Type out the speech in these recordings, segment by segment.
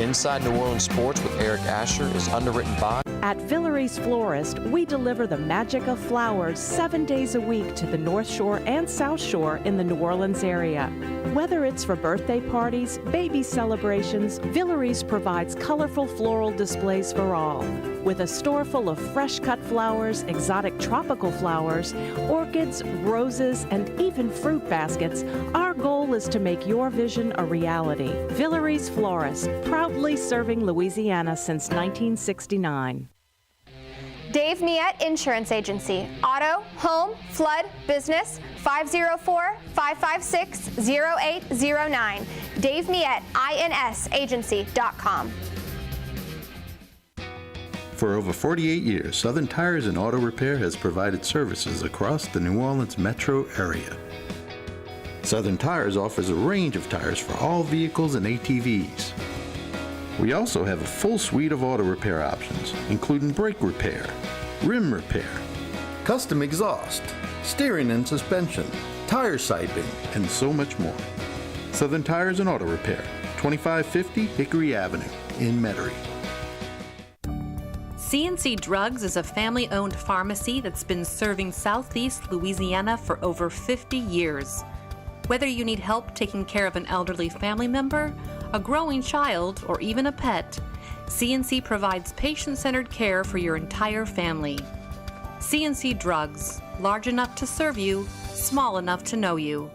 Inside New Orleans Sports with Eric Asher is underwritten by... At Villere's Florist, we deliver the magic of flowers 7 days a week to the North Shore and South Shore in the New Orleans area. Whether it's for birthday parties, baby celebrations, Villere's provides colorful floral displays for all. With a store full of fresh-cut flowers, exotic tropical flowers, orchids, roses, and even fruit baskets, our goal is to make your vision a reality. Villere's Florist, proudly serving Louisiana since 1969. Dave Miette Insurance Agency. Auto, home, flood, business, 504-556-0809. Dave Miette, INSagency.com. For over 48 years, Southern Tires and Auto Repair has provided services across the New Orleans metro area. Southern Tires offers a range of tires for all vehicles and ATVs. We also have a full suite of auto repair options, including brake repair, rim repair, custom exhaust, steering and suspension, tire siping, and so much more. Southern Tires and Auto Repair, 2550 Hickory Avenue in Metairie. C&C Drugs is a family-owned pharmacy that's been serving Southeast Louisiana for over 50 years. Whether you need help taking care of an elderly family member, a growing child, or even a pet, C&C provides patient-centered care for your entire family. C&C Drugs, large enough to serve you, small enough to know you.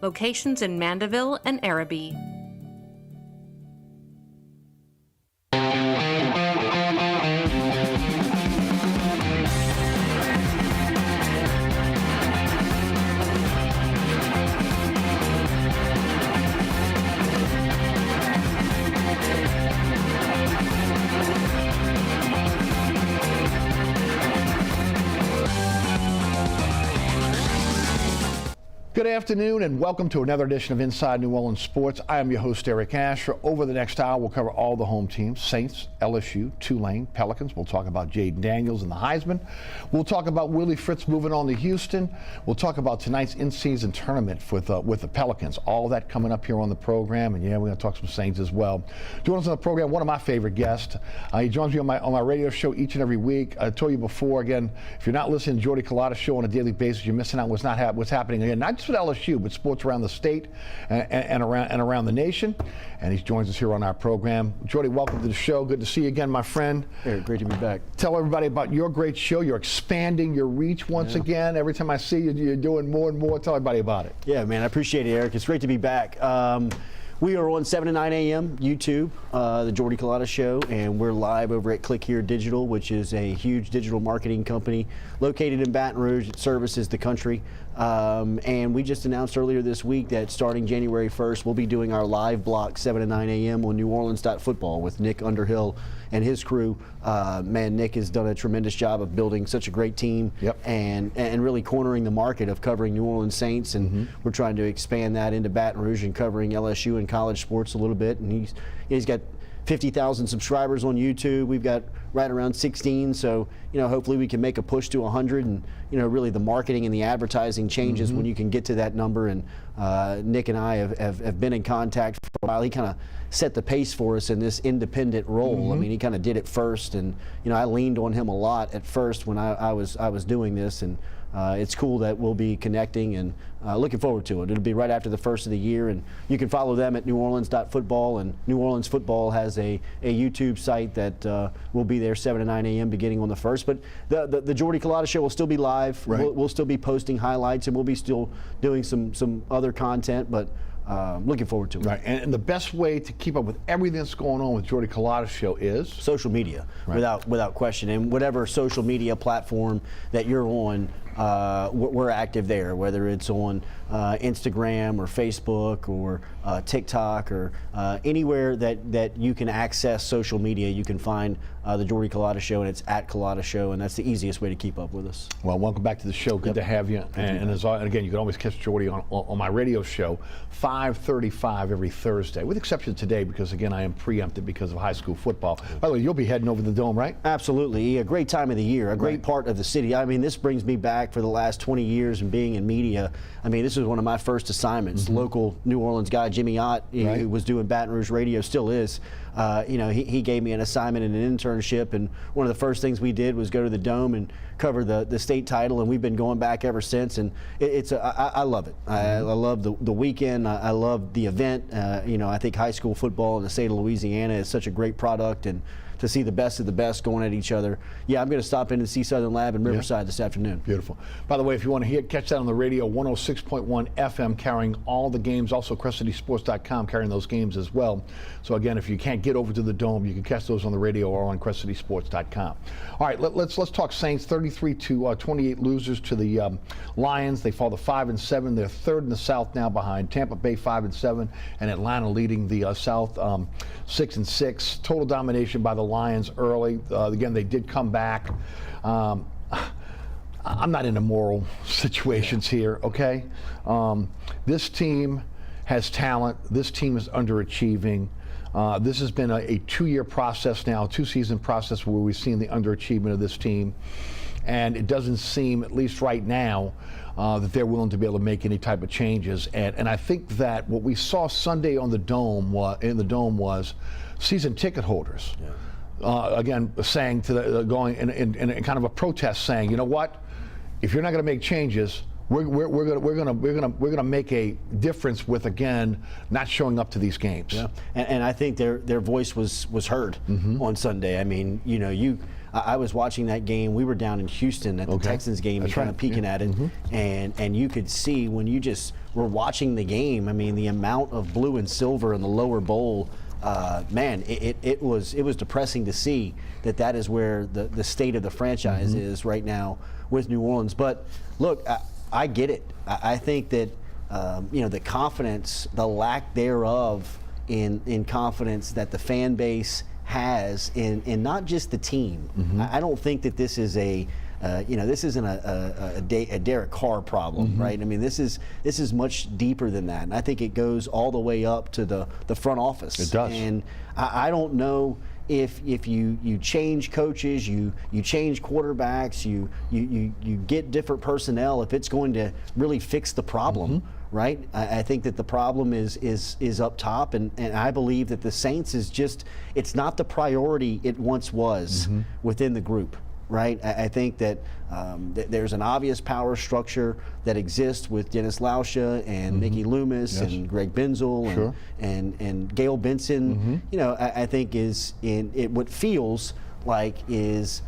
Locations in Mandeville and Araby. Good afternoon and welcome to another edition of Inside New Orleans Sports. I am your host, Eric Asher. Over the next hour, we'll cover all the home teams: Saints, LSU, Tulane, Pelicans. We'll talk about Jaden Daniels and the Heisman. We'll talk about Willie Fritz moving on to Houston. We'll talk about tonight's in-season tournament with the Pelicans. All that coming up here on the program. And yeah, we're going to talk some Saints as well. Joining us on the program, one of my favorite guests. He joins me on my radio show each and every week. I told you before, again, if you're not listening to Jordy Culotta show on a daily basis, you're missing out what's happening again. Not just with LSU, but sports around the state and around the nation. And he joins us here on our program. Jordy, welcome to the show. Good to see you again, my friend. Hey, great to be back. Tell everybody about your great show. You're expanding your reach once again. Every time I see you, you're doing more and more. Tell everybody about it. Yeah, man, I appreciate it, Eric. It's great to be back. We are on 7 to 9 a.m. YouTube, the Jordy Culotta Show, and we're live over at Click Here Digital, which is a huge digital marketing company located in Baton Rouge. It services the country. And we just announced earlier this week that starting January 1st, we'll be doing our live block 7 to 9 a.m. on NewOrleans.football with Nick Underhill and his crew. Man, Nick has done a tremendous job of building such a great team and really cornering the market of covering New Orleans Saints. And we're trying to expand that into Baton Rouge and covering LSU and college sports a little bit. And he's got 50,000 subscribers on YouTube. We've got right around 16. So, hopefully we can make a push to 100. And, really the marketing and the advertising changes when you can get to that number. And Nick and I have been in contact for a while. He kind of set the pace for us in this independent role. I mean, he kind of did it first. And, I leaned on him a lot at first when I was doing this. And it's cool that we'll be connecting and looking forward to it. It'll be right after the first of the year, and you can follow them at NewOrleans.football, and New Orleans Football has a YouTube site that will be there 7 to 9 a.m. beginning on the 1st. But the Jordy Culotta Show will still be live. Right. We'll still be posting highlights, and we'll be still doing some other content, but looking forward to it. Right, and the best way to keep up with everything that's going on with Jordy Culotta Show is? Social media, without question. And whatever social media platform that you're on, we're active there, whether it's on Instagram or Facebook or TikTok or anywhere that you can access social media. You can find the Jordy Culotta Show, and it's at Culotta Show, and that's the easiest way to keep up with us. Well, welcome back to the show. Good to have you. And again, you can always catch Jordy on my radio show, 5:35 every Thursday, with exception today because, again, I am preempted because of high school football. By the way, you'll be heading over the Dome, right? Absolutely. A great time of the year, a great part of the city. I mean, this brings me back for the last 20 years and being in media. I mean, this was one of my first assignments. Local New Orleans guy, Jimmy Ott, who was doing Baton Rouge radio, still is. He gave me an assignment and an internship, and one of the first things we did was go to the Dome and cover the state title, and we've been going back ever since. And I love it. I love the weekend. I love the event. I think high school football in the state of Louisiana is such a great product, and to see the best of the best going at each other. Yeah, I'm going to stop in and see Southern Lab in Riverside this afternoon. Beautiful. By the way, if you want to catch that on the radio, 106.1 FM carrying all the games, also CrestCitySports.com carrying those games as well. So again, if you can't get over to the Dome, you can catch those on the radio or on CrestCitySports.com. All right, let's talk Saints. 33-28 losers to the Lions. They fall to 5-7. They're third in the South now behind Tampa Bay 5-7 and Atlanta leading the South 6-6. Total domination by the Lions early. Again, they did come back. I'm not into moral situations here, okay? This team has talent. This team is underachieving. This has been a two-year process now, two-season process where we've seen the underachievement of this team. And it doesn't seem, at least right now, that they're willing to be able to make any type of changes. And I think that what we saw Sunday on the Dome was season ticket holders. Again, saying to going in kind of a protest, saying, you know what, if you're not going to make changes, we're going to make a difference with, again, not showing up to these games. Yeah, and I think their voice was heard on Sunday. I mean, I was watching that game. We were down in Houston at the Texans game and kind of peeking at it, and you could see when you just were watching the game. I mean, the amount of blue and silver in the lower bowl. Man, it was depressing to see that is where the state of the franchise is right now with New Orleans. But look, I get it. I think that the confidence, the lack thereof in confidence that the fan base has in not just the team. I don't think that this is this isn't a Derek Carr problem, right? I mean, this is much deeper than that, and I think it goes all the way up to the front office. It does. And I don't know if you change coaches, you change quarterbacks, you get different personnel, if it's going to really fix the problem. Right? I think that the problem is up top, and I believe that the Saints it's not the priority it once was within the group. Right? I think that there's an obvious power structure that exists with Dennis Lauscha and Mickey Loomis and Greg Benzel and Gail Benson. I think is what feels like is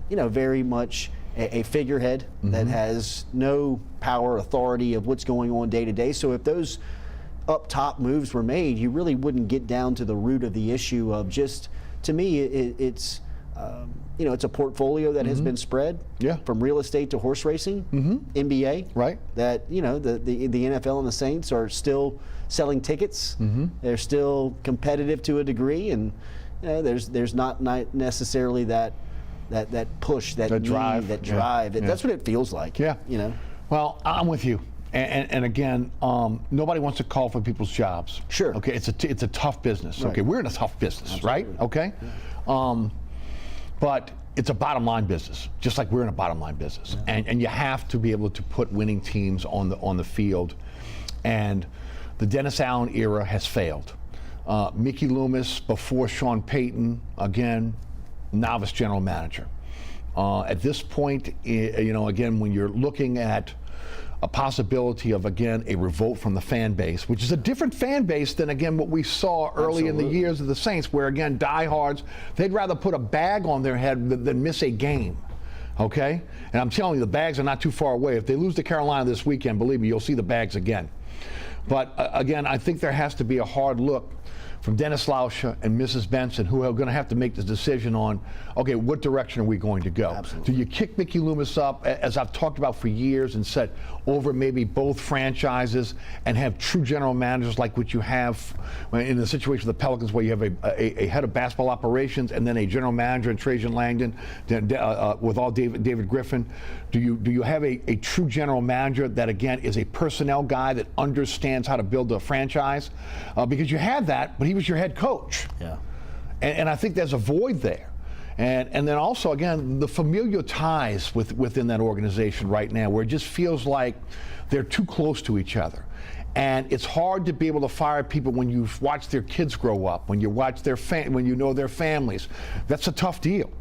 very much a figurehead that has no power, authority of what's going on day to day. So if those up top moves were made, you really wouldn't get down to the root of the issue of just, to me, it's a portfolio that has been spread from real estate to horse racing, NBA, right? That the NFL and the Saints are still selling tickets. They're still competitive to a degree, and there's not necessarily that push, that drive. That's what it feels like. Well, I'm with you. And again, nobody wants to call for people's jobs. Sure. Okay, it's a tough business. Right. Okay, we're in a tough business, Absolutely. right? Okay. Yeah. But it's a bottom line business, just like we're in a bottom line business. Yeah. And you have to be able to put winning teams on the field. And the Dennis Allen era has failed. Mickey Loomis before Sean Payton, again, novice general manager. At this point, again, when you're looking at a possibility of, again, a revolt from the fan base, which is a different fan base than, again, what we saw early in the years of the Saints, where, again, diehards, they'd rather put a bag on their head than miss a game, okay? And I'm telling you, the bags are not too far away. If they lose to Carolina this weekend, believe me, you'll see the bags again. But, again, I think there has to be a hard look from Dennis Lauscher and Mrs. Benson, who are going to have to make the decision on, okay, what direction are we going to go? Absolutely. Do you kick Mickey Loomis up, as I've talked about for years, and set over maybe both franchises and have true general managers like what you have in the situation of the Pelicans, where you have a head of basketball operations and then a general manager in Trajan Langdon with all David Griffin? Do you have a true general manager that, again, is a personnel guy that understands how to build a franchise? Because you had that, but he was your head coach. Yeah. And I think there's a void there. And then also, again, the familial ties within that organization right now, where it just feels like they're too close to each other. And it's hard to be able to fire people when you've watched their kids grow up, when you watch when you know their families. That's a tough deal.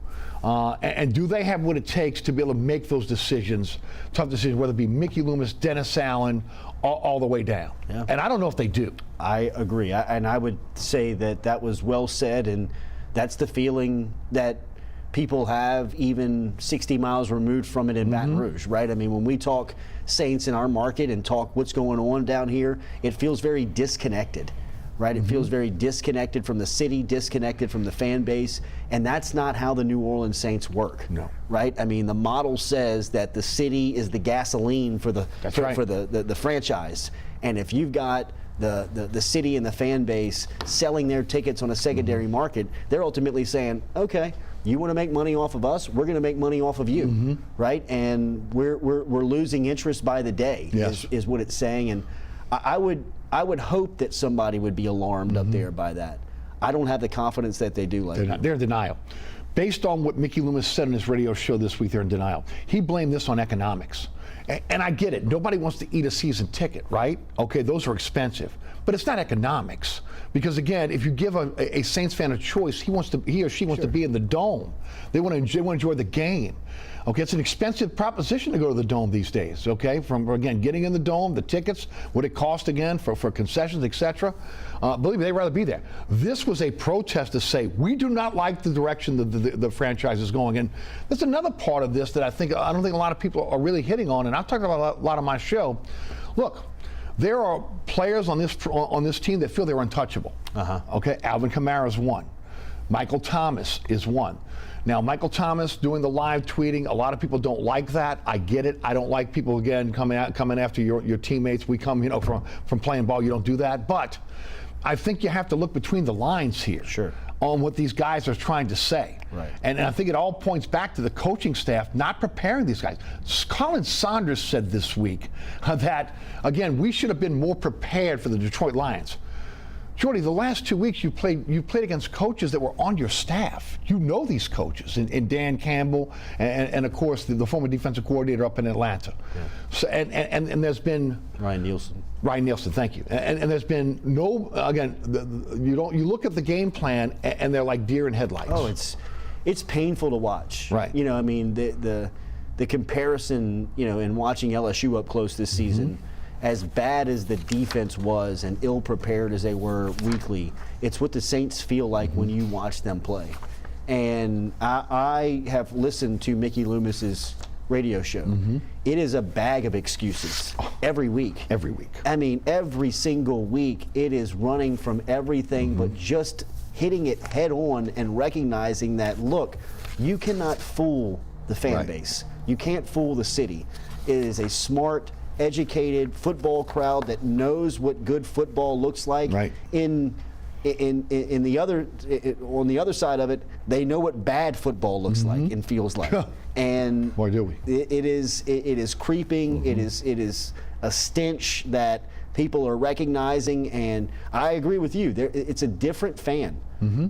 And do they have what it takes to be able to make those decisions, tough decisions, whether it be Mickey Loomis, Dennis Allen, all the way down? Yeah. And I don't know if they do. I agree. And I would say that was well said, and that's the feeling that people have even 60 miles removed from it in Baton Rouge, right? I mean, when we talk Saints in our market and talk what's going on down here, it feels very disconnected. Right? It feels very disconnected from the city, disconnected from the fan base, and that's not how the New Orleans Saints work. No. Right? I mean, the model says that the city is the gasoline for the the franchise, and if you've got the city and the fan base selling their tickets on a secondary market, they're ultimately saying, okay, you want to make money off of us, we're going to make money off of you, right? And we're losing interest by the day. Yes. is what it's saying, and I would hope that somebody would be alarmed up there by that. I don't have the confidence that they do. They're in denial. Based on what Mickey Loomis said in his radio show this week, they're in denial. He blamed this on economics. And I get it. Nobody wants to eat a season ticket, right? Okay, those are expensive. But it's not economics. Because, again, if you give a Saints fan a choice, he or she wants to be in the Dome. They want to enjoy the game. Okay, it's an expensive proposition to go to the Dome these days, okay? From, again, getting in the Dome, the tickets, what it costs, again, for concessions, etc. Believe me, they'd rather be there. This was a protest to say, we do not like the direction the franchise is going. And there's another part of this that I don't think a lot of people are really hitting on, and I've talked about a lot on my show. Look, there are players on this team that feel they're untouchable. Okay, Alvin Kamara's one. Michael Thomas is one. Now, Michael Thomas doing the live tweeting, a lot of people don't like that. I get it. I don't like people, again, coming after your teammates. We come, from playing ball. You don't do that. But I think you have to look between the lines here. Sure. On what these guys are trying to say. Right. And I think it all points back to the coaching staff not preparing these guys. Colin Saunders said this week that, again, we should have been more prepared for the Detroit Lions. Jordy, the last 2 weeks you played against coaches that were on your staff. You know these coaches, and Dan Campbell, and of course the former defensive coordinator up in Atlanta. Yeah. So, and there's been Ryan Nielsen. Ryan Nielsen, thank you. And there's been no, again, you look at the game plan and they're like deer in headlights. Oh, it's painful to watch. Right. I mean the comparison, in watching LSU up close this season. As bad as the defense was and ill-prepared as they were weekly, it's what the Saints feel like when you watch them play. And I have listened to Mickey Loomis's radio show. It is a bag of excuses every week. Every week. I mean, every single week it is running from everything but just hitting it head on and recognizing that, look, you cannot fool the fan base. You can't fool the city. It is a smart, educated football crowd that knows what good football looks like. Right. On the other side of it, they know what bad football looks like and feels like. And boy, do we. It is creeping. It is a stench that people are recognizing, and I agree with you. It's a different fan,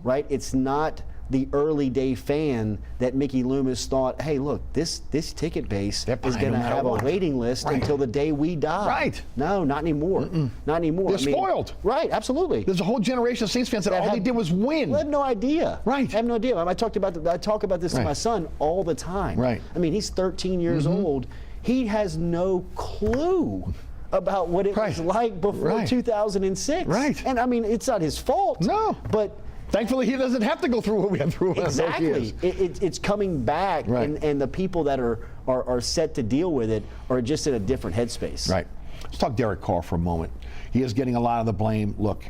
right? It's not the early day fan that Mickey Loomis thought, hey, look, this ticket base is going to have a waiting list until the day we die. Right. No, not anymore. Not anymore. They're spoiled. Right, absolutely. There's a whole generation of Saints fans that all they did was win. I have no idea. Right. I have no idea. I talk about this to my son all the time. Right. I mean, he's 13 years old. He has no clue about what it was like before 2006. Right. And I mean, it's not his fault. No. But thankfully, he doesn't have to go through what we went through. Exactly. It's coming back, and the people that are set to deal with it are just in a different headspace. Right. Let's talk Derek Carr for a moment. He is getting a lot of the blame. Look,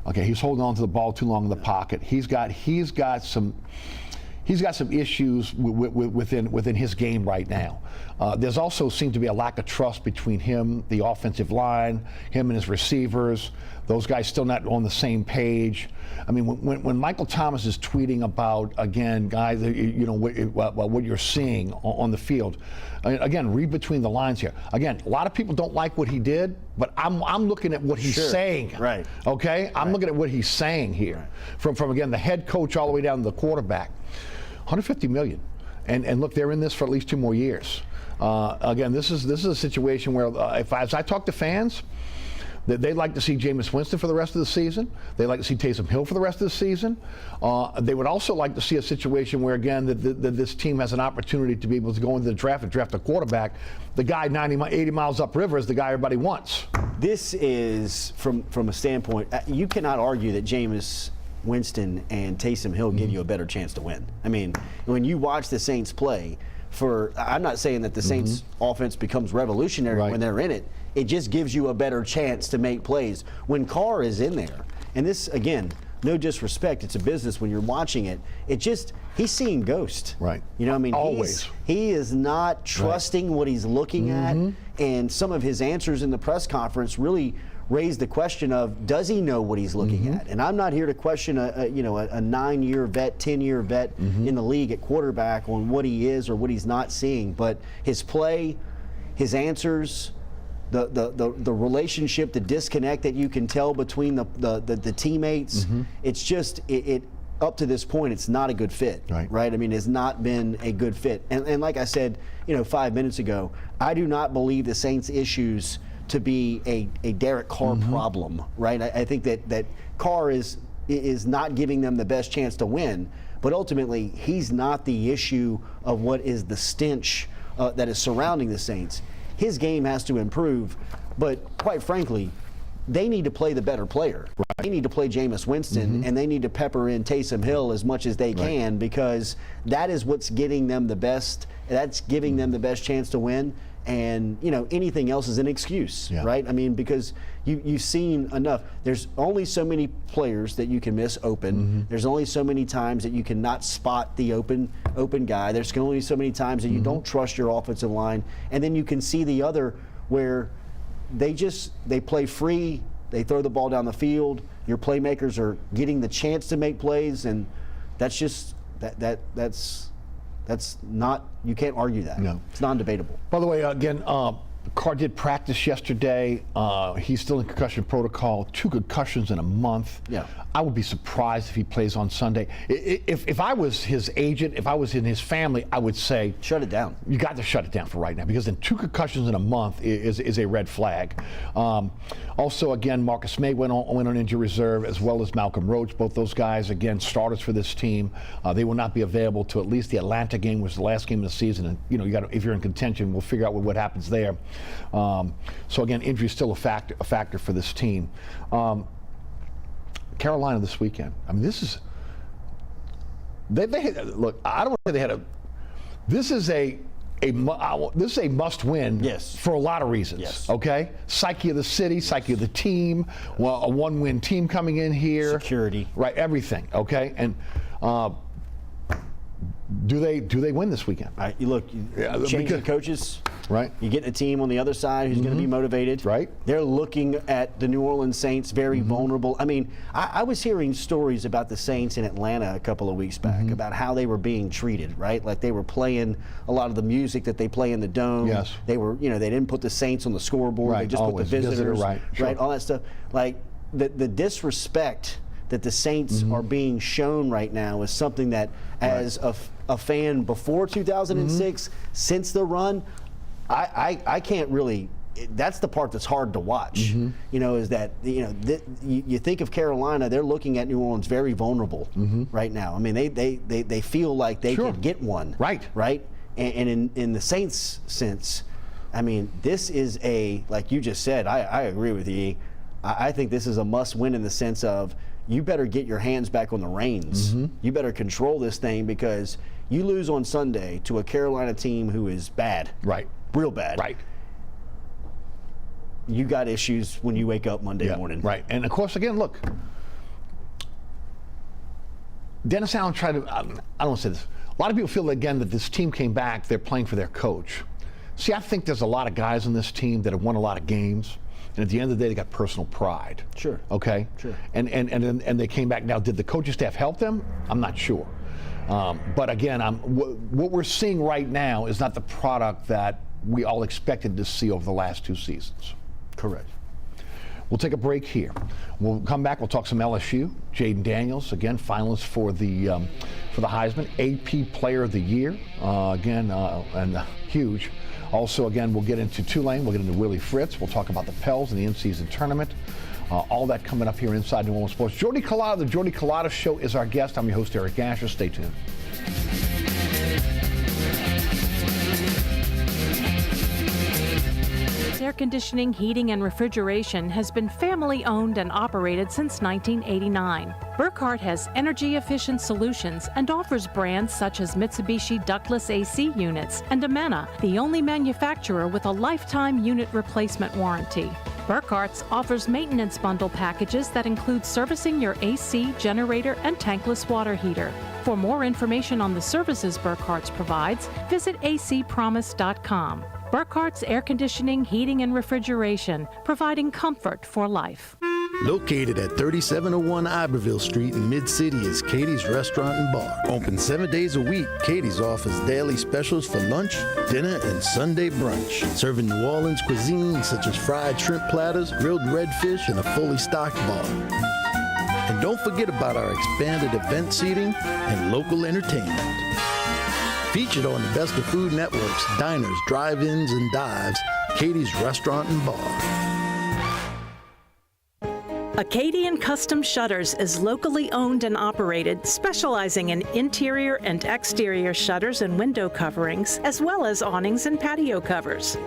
Okay, he's holding on to the ball too long in the pocket. He's got some issues within his game right now. There's also seemed to be a lack of trust between him, the offensive line, him and his receivers. Those guys still not on the same page. I mean, when Michael Thomas is tweeting about, again, guys, what you're seeing on the field, again, read between the lines here. Again, a lot of people don't like what he did, but I'm looking at what he's saying. Right. Okay? I'm looking at what he's saying here. From again, the head coach all the way down to the quarterback. $150 million. And look, they're in this for at least 2 more years. Again, this is a situation where as I talk to fans, they'd like to see Jameis Winston for the rest of the season. They'd like to see Taysom Hill for the rest of the season. They would also like to see a situation where, again, that this team has an opportunity to be able to go into the draft and draft a quarterback. The guy 80 miles upriver is the guy everybody wants. This is, from a standpoint, you cannot argue that Jameis Winston and Taysom Hill give you a better chance to win. I mean, when you watch the Saints play, I'm not saying that the Saints offense becomes revolutionary when they're in it. It just gives you a better chance to make plays. When Carr is in there, and this, again, no disrespect, it's a business when you're watching it, he's seeing ghosts. Right. You know what I mean? Always. He is not trusting what he's looking at, and some of his answers in the press conference really raised the question of, does he know what he's looking at? And I'm not here to question a 9-year vet, 10-year vet in the league at quarterback on what he is or what he's not seeing, but his play, his answers, the relationship, the disconnect that you can tell between the teammates, it's just up to this point, it's not a good fit, right? I mean, it's not been a good fit. And like I said, 5 minutes ago, I do not believe the Saints' issues to be a Derek Carr problem, right? I think that Carr is not giving them the best chance to win, but ultimately he's not the issue of what is the stench that is surrounding the Saints. His game has to improve, but quite frankly, they need to play the better player. They need to play Jameis Winston, and they need to pepper in Taysom Hill as much as they can, because that is what's getting them the best. That's giving them the best chance to win. And anything else is an excuse, right? I mean, because you've seen enough. There's only so many players that you can miss open. There's only so many times that you cannot spot the open guy. There's only so many times that you don't trust your offensive line. And then you can see the other where they play free. They throw the ball down the field. Your playmakers are getting the chance to make plays, and that's just that's not, you can't argue that. No. It's non-debatable. By the way, again, Carr did practice yesterday. He's still in concussion protocol. 2 concussions in a month. Yeah. I would be surprised if he plays on Sunday. If I was his agent, if I was in his family, I would say, shut it down. You got to shut it down for right now, because then 2 concussions in a month is a red flag. Also, again, Marcus May went on injury reserve, as well as Malcolm Roach. Both those guys, again, starters for this team. They will not be available to at least the Atlanta game, which was the last game of the season. And you got if you're in contention, we'll figure out what happens there. So again, injury is still a factor for this team. Carolina this weekend. I mean, this is look. I don't want to say they had a. This is a must-win. Yes. For a lot of reasons. Yes. Okay. Psyche of the city, psyche of the team. Well, a 1-win team coming in here. Security. Right. Everything. Okay. And do they win this weekend? You look. Change the coaches. Right. You get a team on the other side who's going to be motivated. Right. They're looking at the New Orleans Saints very vulnerable. I mean, I was hearing stories about the Saints in Atlanta a couple of weeks back about how they were being treated, right? Like they were playing a lot of the music that they play in the Dome. Yes. They were, they didn't put the Saints on the scoreboard. Right. They just put the visitors. Right. Sure. Right. All that stuff. Like the disrespect that the Saints are being shown right now is something that, as a fan before 2006, since the run, I can't really. That's the part that's hard to watch. Is that you think of Carolina, they're looking at New Orleans very vulnerable right now. I mean, they feel like they could get one. Right. And in the Saints sense, I mean, this is like you just said. I agree with you. I think this is a must-win in the sense of you better get your hands back on the reins. You better control this thing, because you lose on Sunday to a Carolina team who is bad. Right. Real bad. Right. You got issues when you wake up Monday morning. Right. And of course, again, look, Dennis Allen tried to, I don't want to say this. A lot of people feel, again, that this team came back, they're playing for their coach. See, I think there's a lot of guys on this team that have won a lot of games, and at the end of the day, they got personal pride. Sure. Okay? Sure. And they came back. Now, did the coaching staff help them? I'm not sure. But again, what we're seeing right now is not the product that we all expected to see over the last 2 seasons. Correct. We'll take a break here. We'll come back. We'll talk some LSU. Jaden Daniels, again, finalist for the Heisman, AP Player of the Year, and huge. Also, again, we'll get into Tulane. We'll get into Willie Fritz. We'll talk about the Pels and the in-season tournament. All that coming up here inside New Orleans Sports. Jordy Culotta, the Jordy Culotta Show is our guest. I'm your host, Eric Asher. Stay tuned. Air conditioning, heating, and refrigeration has been family owned and operated since 1989. Burkhardt has energy-efficient solutions and offers brands such as Mitsubishi ductless AC units and Amana, the only manufacturer with a lifetime unit replacement warranty. Burkhardt's offers maintenance bundle packages that include servicing your AC, generator, and tankless water heater. For more information on the services Burkhardt's provides, visit acpromise.com. Burkhardt's Air Conditioning, Heating, and Refrigeration, providing comfort for life. Located at 3701 Iberville Street in Mid-City is Katie's Restaurant and Bar. Open 7 days a week, Katie's offers daily specials for lunch, dinner, and Sunday brunch. Serving New Orleans cuisine such as fried shrimp platters, grilled redfish, and a fully stocked bar. And don't forget about our expanded event seating and local entertainment. Featured on the Best of Food Network's diners, drive-ins, and dives, Katie's Restaurant and Bar. Acadian Custom Shutters is locally owned and operated, specializing in interior and exterior shutters and window coverings, as well as awnings and patio covers.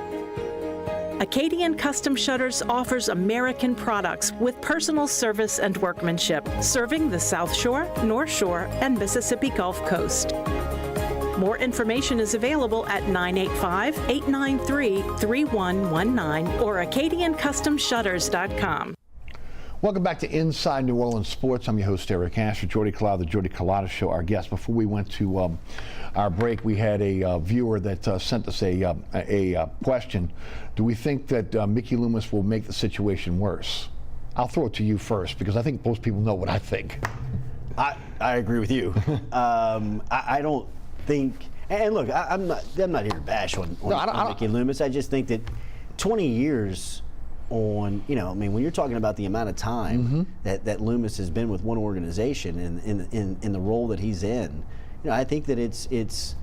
Acadian Custom Shutters offers American products with personal service and workmanship, serving the South Shore, North Shore, and Mississippi Gulf Coast. More information is available at 985-893-3119 or AcadianCustomShutters.com. Welcome back to Inside New Orleans Sports. I'm your host, Eric Asher. Jordy Culotta, the Jordy Culotta Show, our guest. Before we went to our break, we had a viewer that sent us a question. Do we think that Mickey Loomis will make the situation worse? I'll throw it to you first because I think most people know what I think. I agree with you. I don't think, and look, I'm not here to bash on Mickey Loomis. I just think that 20 years on, when you're talking about the amount of time that Loomis has been with one organization in the role that he's in, I think that it's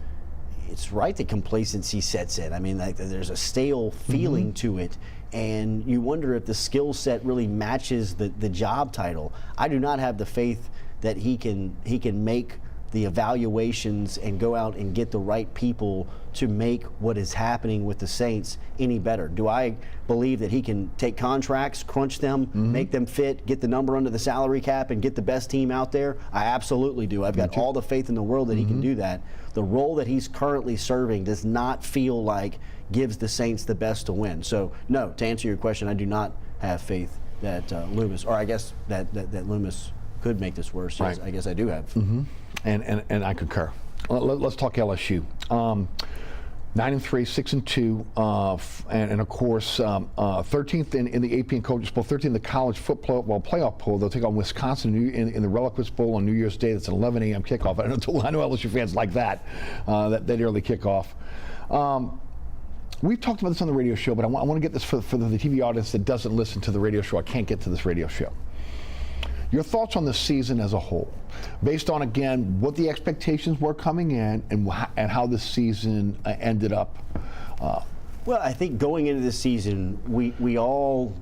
right that complacency sets in. I mean, like, there's a stale feeling to it, and you wonder if the skill set really matches the job title. I do not have the faith that he can make the evaluations and go out and get the right people to make what is happening with the Saints any better. Do I believe that he can take contracts, crunch them, make them fit, get the number under the salary cap, and get the best team out there? I absolutely do. I've got all the faith in the world that he can do that. The role that he's currently serving does not feel like gives the Saints the best to win. So, no, to answer your question, I do not have faith that Loomis, or I guess that Loomis could make this worse. Right. Yes, I guess I do have. And I concur. Let's talk LSU. 9-3, 6-2, and of course 13th in the AP and Coaches Bowl, 13th in the college football playoff poll. They'll take on Wisconsin in the Reliquist Bowl on New Year's Day. That's an 11 a.m. kickoff. I know LSU fans like that early kickoff. We've talked about this on the radio show, but I want to get this for the TV audience that doesn't listen to the radio show. I can't get to this radio show. Your thoughts on the season as a whole, based on, again, what the expectations were coming in and how the season ended up? Well, I think going into this season, we all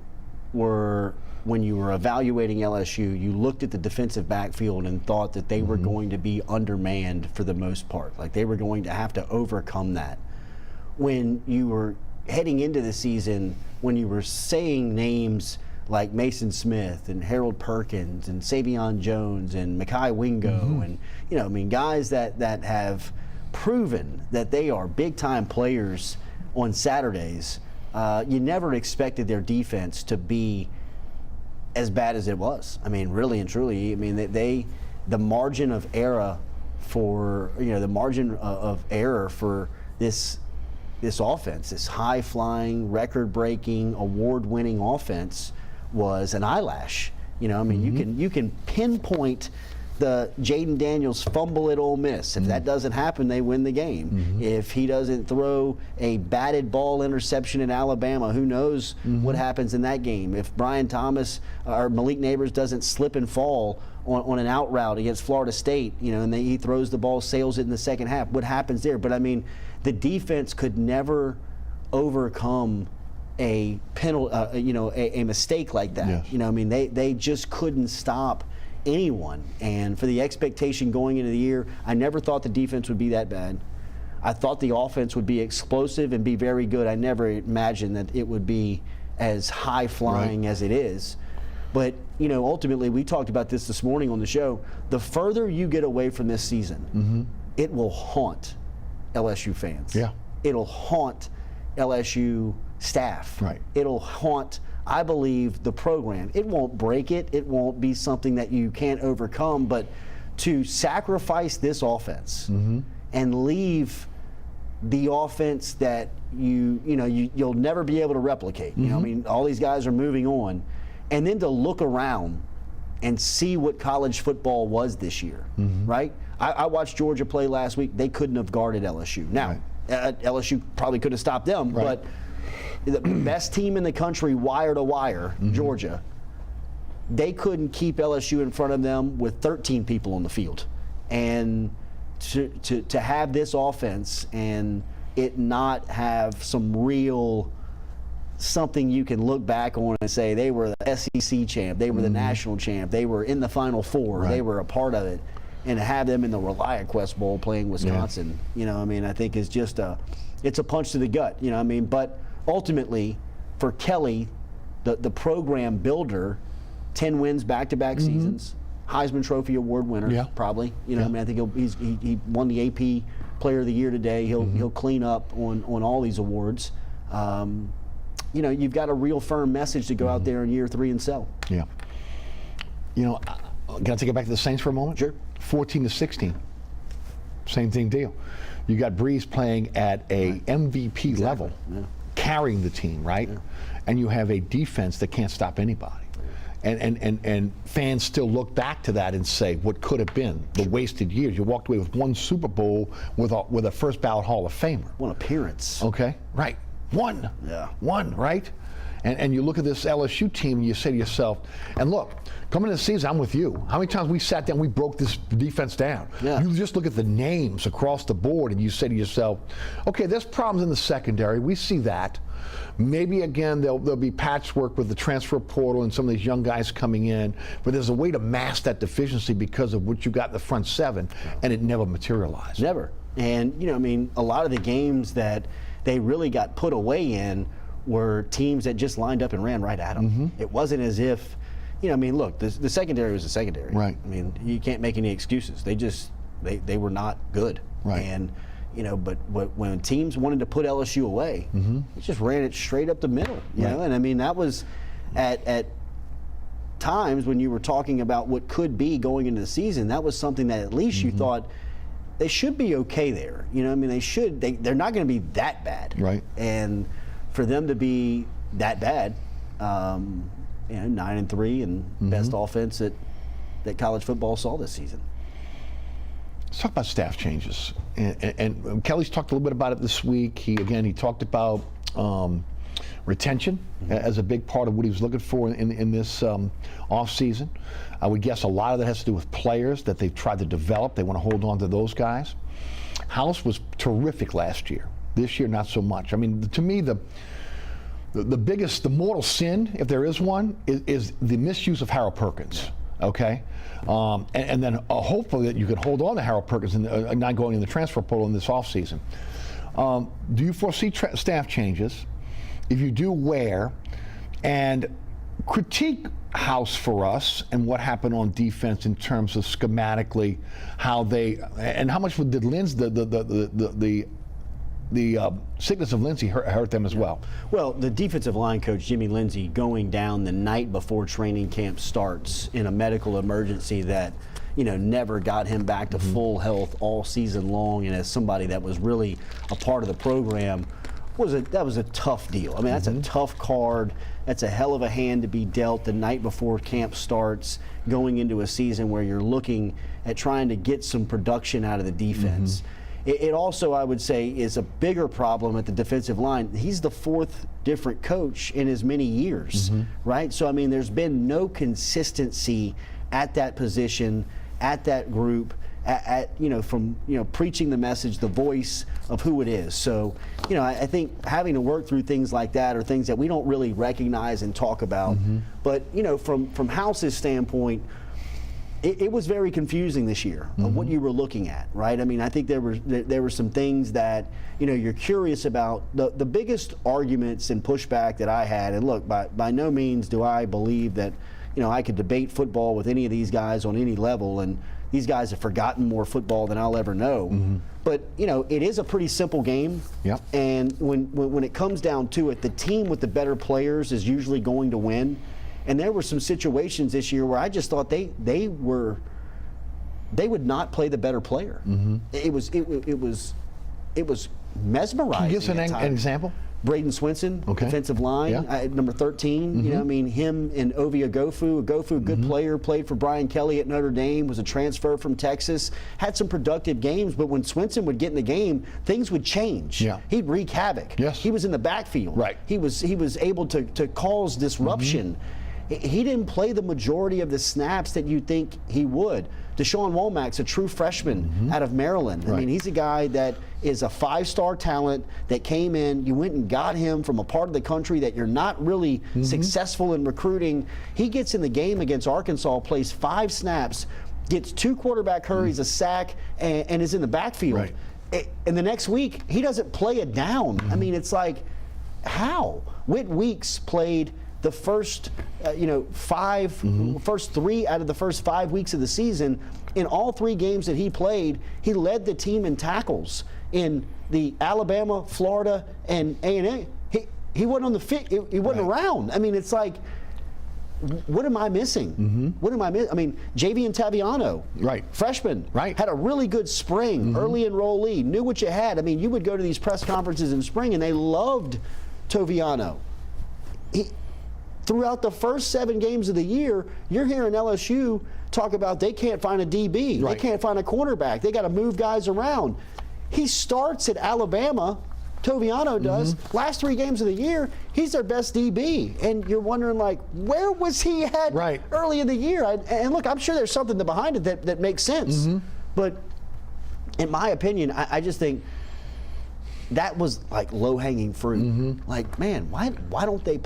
were, when you were evaluating LSU, you looked at the defensive backfield and thought that they were going to be undermanned for the most part. Like, they were going to have to overcome that. When you were heading into the season, when you were saying names like Mason Smith and Harold Perkins and Savion Jones and Mekhi Wingo and, guys that have proven that they are big-time players on Saturdays, you never expected their defense to be as bad as it was. I mean, really and truly, they the margin of error for this offense, this high-flying, record-breaking, award-winning offense, was an eyelash. You can pinpoint the Jaden Daniels fumble at Ole Miss. If that doesn't happen, they win the game. If he doesn't throw a batted ball interception in Alabama, who knows what happens in that game. If Brian Thomas or Malik Neighbors doesn't slip and fall on an out route against Florida State, and he throws the ball, sails it in the second half, what happens there? But the defense could never overcome a penalty, a mistake like that. Yes. They just couldn't stop anyone. And for the expectation going into the year, I never thought the defense would be that bad. I thought the offense would be explosive and be very good. I never imagined that it would be as high flying as it is. But ultimately, we talked about this morning on the show. The further you get away from this season, it will haunt LSU fans. Yeah. It'll haunt LSU staff. Right. It'll haunt, I believe, the program. It won't break it. It won't be something that you can't overcome. But to sacrifice this offense and leave the offense that you'll never be able to replicate. All these guys are moving on, and then to look around and see what college football was this year, right? I watched Georgia play last week. They couldn't have guarded LSU. Now, LSU probably could have stopped them, but the best team in the country, wire to wire, Georgia, they couldn't keep LSU in front of them with 13 people on the field. And to have this offense and it not have some real something you can look back on and say they were the SEC champ, they were the national champ, they were in the Final Four, they were a part of it, and to have them in the ReliaQuest Bowl playing Wisconsin, I think is just it's a punch to the gut, but ultimately for Kelly, the program builder, 10 wins back-to-back seasons, Heisman Trophy Award winner, probably. I think he won the AP Player of the Year today. He'll clean up on all these awards. You've got a real firm message to go out there in year 3 and sell. Yeah. Can I take it back to the Saints for a moment? Sure. 14-16. Same deal. You got Breeze playing at a MVP level, carrying the team, right? Yeah. And you have a defense that can't stop anybody. And fans still look back to that and say, what could have been the wasted years? You walked away with one Super Bowl with a first ballot Hall of Famer. One appearance. Okay, right. One. Yeah. One, right? And you look at this LSU team and you say to yourself, and look, coming into the season, I'm with you. How many times we sat down, we broke this defense down? Yeah. You just look at the names across the board and you say to yourself, okay, there's problems in the secondary. We see that. Maybe, again, there'll be patchwork with the transfer portal and some of these young guys coming in, but there's a way to mask that deficiency because of what you got in the front seven, and it never materialized. Never. And, a lot of the games that they really got put away in were teams that just lined up and ran right at them. It wasn't as if, look, the secondary was the secondary. Right. You can't make any excuses. They were not good. Right. And, but when teams wanted to put LSU away, they just ran it straight up the middle. You know, and that was at times when you were talking about what could be going into the season, that was something that at least you thought they should be okay there. They're not going to be that bad. Right. And for them to be that bad, 9-3 and best offense that college football saw this season. Let's talk about staff changes. And Kelly's talked a little bit about it this week. He talked about retention as a big part of what he was looking for in this offseason. I would guess a lot of that has to do with players that they've tried to develop. They want to hold on to those guys. House was terrific last year. This year, not so much. To me, the biggest, the mortal sin, if there is one, is the misuse of Harold Perkins. Okay, and then hopefully that you can hold on to Harold Perkins and not going in the transfer portal in this offseason. Do you foresee staff changes? If you do, where? And critique House for us and what happened on defense in terms of schematically how they and how much did Lynn's the sickness of Lindsey hurt them as well. Well, the defensive line coach, Jimmy Lindsey, going down the night before training camp starts in a medical emergency that, never got him back to full health all season long, and as somebody that was really a part of the program, that was a tough deal. I mean, that's a tough card. That's a hell of a hand to be dealt the night before camp starts, going into a season where you're looking at trying to get some production out of the defense. It also, I would say, is a bigger problem at the defensive line. He's the fourth different coach in as many years, right? So, I mean, there's been no consistency at that position, at that group, from preaching the message, the voice of who it is. So, I think having to work through things like that are things that we don't really recognize and talk about. But, from House's standpoint, it was very confusing this year of what you were looking at, right? I mean, I think there were some things that, you're curious about. The biggest arguments and pushback that I had, and look, by no means do I believe that, I could debate football with any of these guys on any level, and these guys have forgotten more football than I'll ever know. But, it is a pretty simple game. Yep. And when it comes down to it, the team with the better players is usually going to win. And there were some situations this year where I just thought they would not play the better player. It was mesmerizing. Can you give us an example? Braden Swinson, defensive line, number 13. Him and Ovi Agofu. Agofu, good player, played for Brian Kelly at Notre Dame, was a transfer from Texas, had some productive games, but when Swinson would get in the game, things would change. He'd wreak havoc. He was in the backfield. Right. He was able to cause disruption. He didn't play the majority of the snaps that you'd think he would. Deshaun Womack's a true freshman out of Maryland. I mean, he's a guy that is a 5-star talent that came in. You went and got him from a part of the country that you're not really successful in recruiting. He gets in the game against Arkansas, plays 5 snaps, gets 2 quarterback hurries, a sack, and is in the backfield. And the next week, he doesn't play it down. I mean, it's like, how? Whit Weeks played the first, first 3 out of the first 5 weeks of the season. In all 3 games that he played, he led the team in tackles in the Alabama, Florida, and A&A. He wasn't on the fit. He wasn't around. I mean, it's like, what am I missing? What am I missing? I mean, Javian Taviano, freshman, had a really good spring, early enrollee, knew what you had. I mean, you would go to these press conferences in spring, and they loved Toviano. Throughout the first 7 games of the year, you're hearing LSU talk about they can't find a DB. They can't find a cornerback. They got to move guys around. He starts at Alabama. Toviano does. Last 3 games of the year, he's their best DB. And you're wondering, like, where was he at early in the year? And look, I'm sure there's something behind it that makes sense. But in my opinion, I just think that was like low-hanging fruit. Like, man, why don't they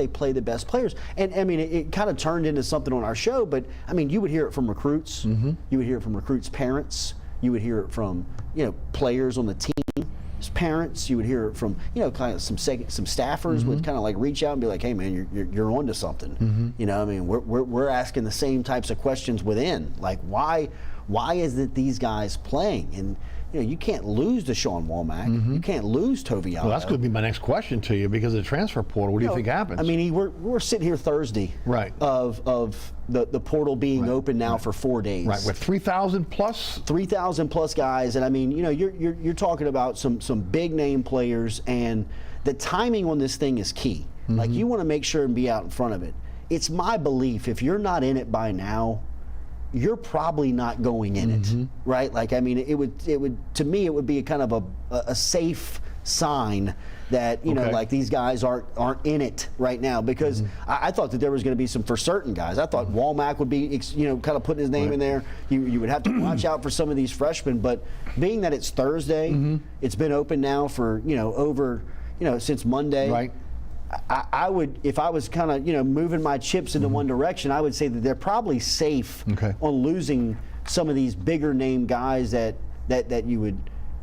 play the best players? And I mean, it kind of turned into something on our show. But I mean, you would hear it from recruits. You would hear it from recruits' parents. You would hear it from players on the team. Parents, you would hear it from kind of some staffers would kind of like reach out and be like, hey man, you're onto something. I mean, we're asking the same types of questions within, like why is it these guys playing? And you can't lose Deshaun Womack. You can't lose Toviano. Well, that's going to be my next question to you, because of the transfer portal. What do you think happens? I mean, we're sitting here Thursday, of the portal being open now for 4 days. With 3,000 plus? 3,000 plus guys, and I mean, you're talking about some big name players, and the timing on this thing is key. Like, you want to make sure and be out in front of it. It's my belief, if you're not in it by now, you're probably not going in it, right? Like, I mean, it would to me, it would be a kind of a safe sign that like these guys aren't in it right now, because I thought that there was going to be some for certain guys. I thought Womack would be kind of putting his name in there. You would have to watch out for some of these freshmen, but being that it's Thursday, it's been open now for over since Monday. I would, if I was kind of moving my chips into one direction, I would say that they're probably safe on losing some of these bigger name guys that you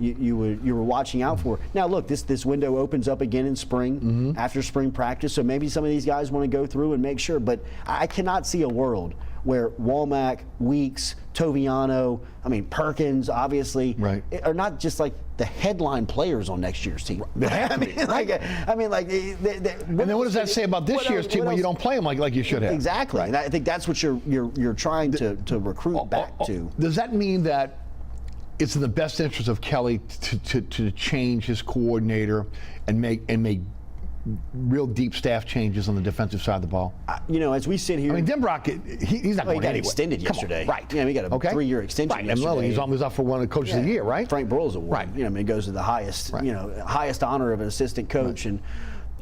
were watching out for. Now look, this window opens up again in spring, after spring practice, so maybe some of these guys want to go through and make sure, but I cannot see a world where Womack, Weeks, Toviano, Perkins, obviously, right, are not just like the headline players on next year's team. And then what does that say about this year's team when you don't play them like you should have? Exactly, right. and I think that's what you're trying to recruit back to. Does that mean that it's in the best interest of Kelly to change his coordinator and make real deep staff changes on the defensive side of the ball? As we sit here, Denbrock, he's not going he got anywhere. extended yesterday. Right. He got a 3-year extension yesterday. And he's almost up for one of the coaches of the year, right? Frank Broyles Award. Right. It goes to the highest, highest honor of an assistant coach. Right.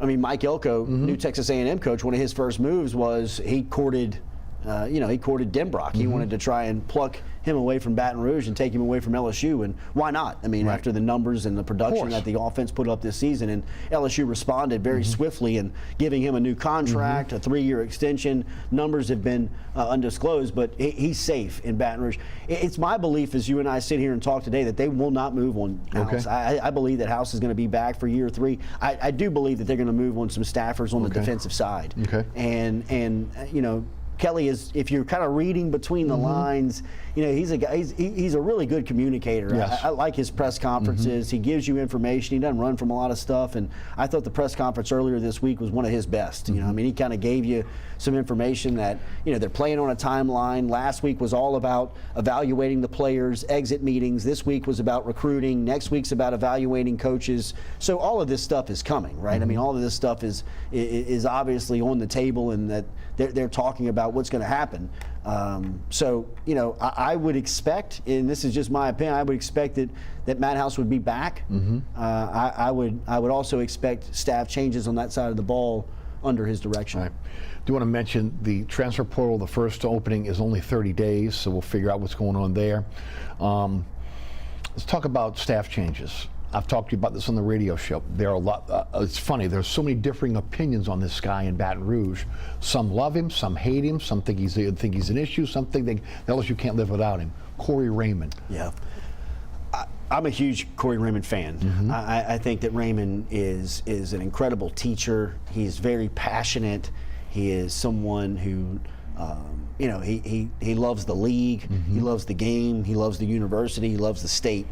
And Mike Elko, new Texas A&M coach, one of his first moves was he courted Denbrock. He wanted to try and pluck him away from Baton Rouge and take him away from LSU, and why not? After the numbers and the production that the offense put up this season, and LSU responded very swiftly in giving him a new contract, a 3-year extension. Numbers have been undisclosed, but he's safe in Baton Rouge. It's my belief, as you and I sit here and talk today, that they will not move on House. I believe that House is going to be back for year 3. I do believe that they're going to move on some staffers on the defensive side. And Kelly is, if you're kind of reading between the lines, he's a guy. He's a really good communicator. Yes. I like his press conferences. He gives you information. He doesn't run from a lot of stuff. And I thought the press conference earlier this week was one of his best. He kind of gave you some information that they're playing on a timeline. Last week was all about evaluating the players, exit meetings. This week was about recruiting. Next week's about evaluating coaches. So all of this stuff is coming, right? All of this stuff is obviously on the table, and that they're talking about what's going to happen. I would expect, and this is just my opinion, I would expect that Matt House would be back. I would also expect staff changes on that side of the ball under his direction. Right. Do you want to mention the transfer portal? The first opening is only 30 days, so we'll figure out what's going on there. Let's talk about staff changes. I've talked to you about this on the radio show. There are a lot. It's funny. There's so many differing opinions on this guy in Baton Rouge. Some love him, some hate him, some think he's an issue, some think LSU can't live without him. Corey Raymond. Yeah, I'm a huge Corey Raymond fan. I think that Raymond is an incredible teacher. He's very passionate. He is someone who, he loves the league. He loves the game. He loves the university. He loves the state.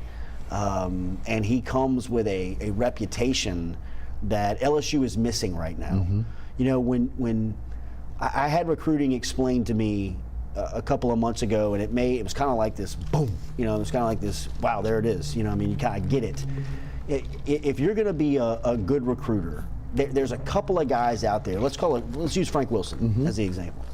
And he comes with a reputation that LSU is missing right now. When I had recruiting explained to me a couple of months ago, and it was kind of like this boom. It was kind of like this, wow, there it is. You kind of get it. If you're going to be a good recruiter, there's a couple of guys out there. Let's use Frank Wilson as the example.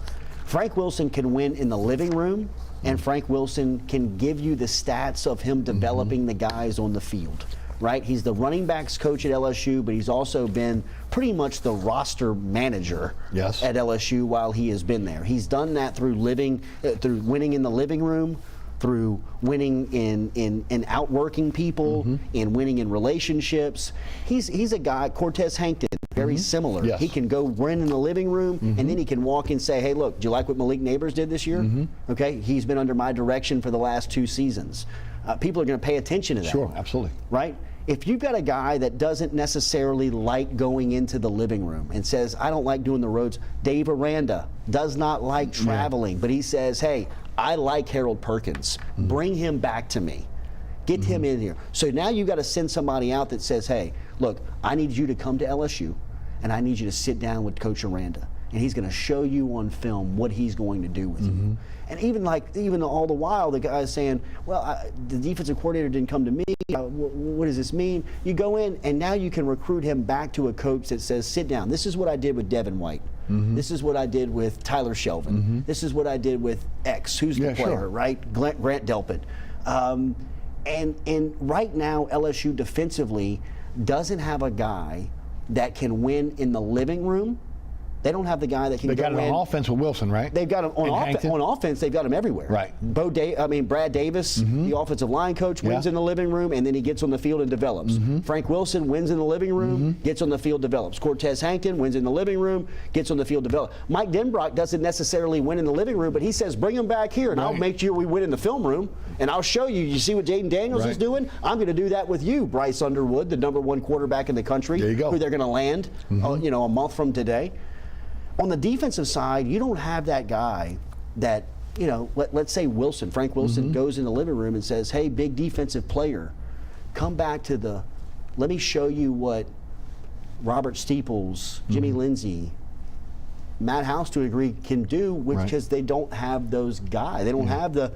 Frank Wilson can win in the living room, and Frank Wilson can give you the stats of him developing the guys on the field, right? He's the running backs coach at LSU, but he's also been pretty much the roster manager at LSU while he has been there. He's done that through winning in the living room, through winning in outworking people, in winning in relationships. He's a guy, Cortez Hankton, very similar. Yes. He can go win in the living room, and then he can walk and say, hey, look, do you like what Malik Neighbors did this year? Okay, he's been under my direction for the last 2 seasons. People are going to pay attention to that. Sure, absolutely. Right? If you've got a guy that doesn't necessarily like going into the living room and says, I don't like doing the roads, Dave Aranda does not like traveling, but he says, hey, I like Harold Perkins. Bring him back to me. Get him in here. So now you've got to send somebody out that says, hey, look, I need you to come to LSU, and I need you to sit down with Coach Aranda, and he's going to show you on film what he's going to do with you. And even all the while, the guy's saying, well, the defensive coordinator didn't come to me. What does this mean? You go in, and now you can recruit him back to a coach that says, sit down. This is what I did with Devin White. This is what I did with Tyler Shelvin. This is what I did with X. Who's the player, right? Grant Delpit. And right now, LSU defensively doesn't have a guy that can win in the living room. They don't have the guy that can. They got him on offense with Wilson, right? They've got him on offense. They've got him everywhere. Right. Brad Davis, the offensive line coach, wins in the living room, and then he gets on the field and develops. Frank Wilson wins in the living room, gets on the field, develops. Cortez Hankton wins in the living room, gets on the field, develops. Mike Denbrock doesn't necessarily win in the living room, but he says, bring him back here, and I'll make sure we win in the film room, and I'll show you. You see what Jaden Daniels is doing? I'm going to do that with you, Bryce Underwood, the #1 quarterback in the country, there you go. Who they're going to land, a month from today. On the defensive side, you don't have that guy that, let's say Frank Wilson goes in the living room and says, hey, big defensive player, come back to let me show you what Robert Steeples, Jimmy Lindsey, Matt House to a degree can do, because they don't have those guys. They don't have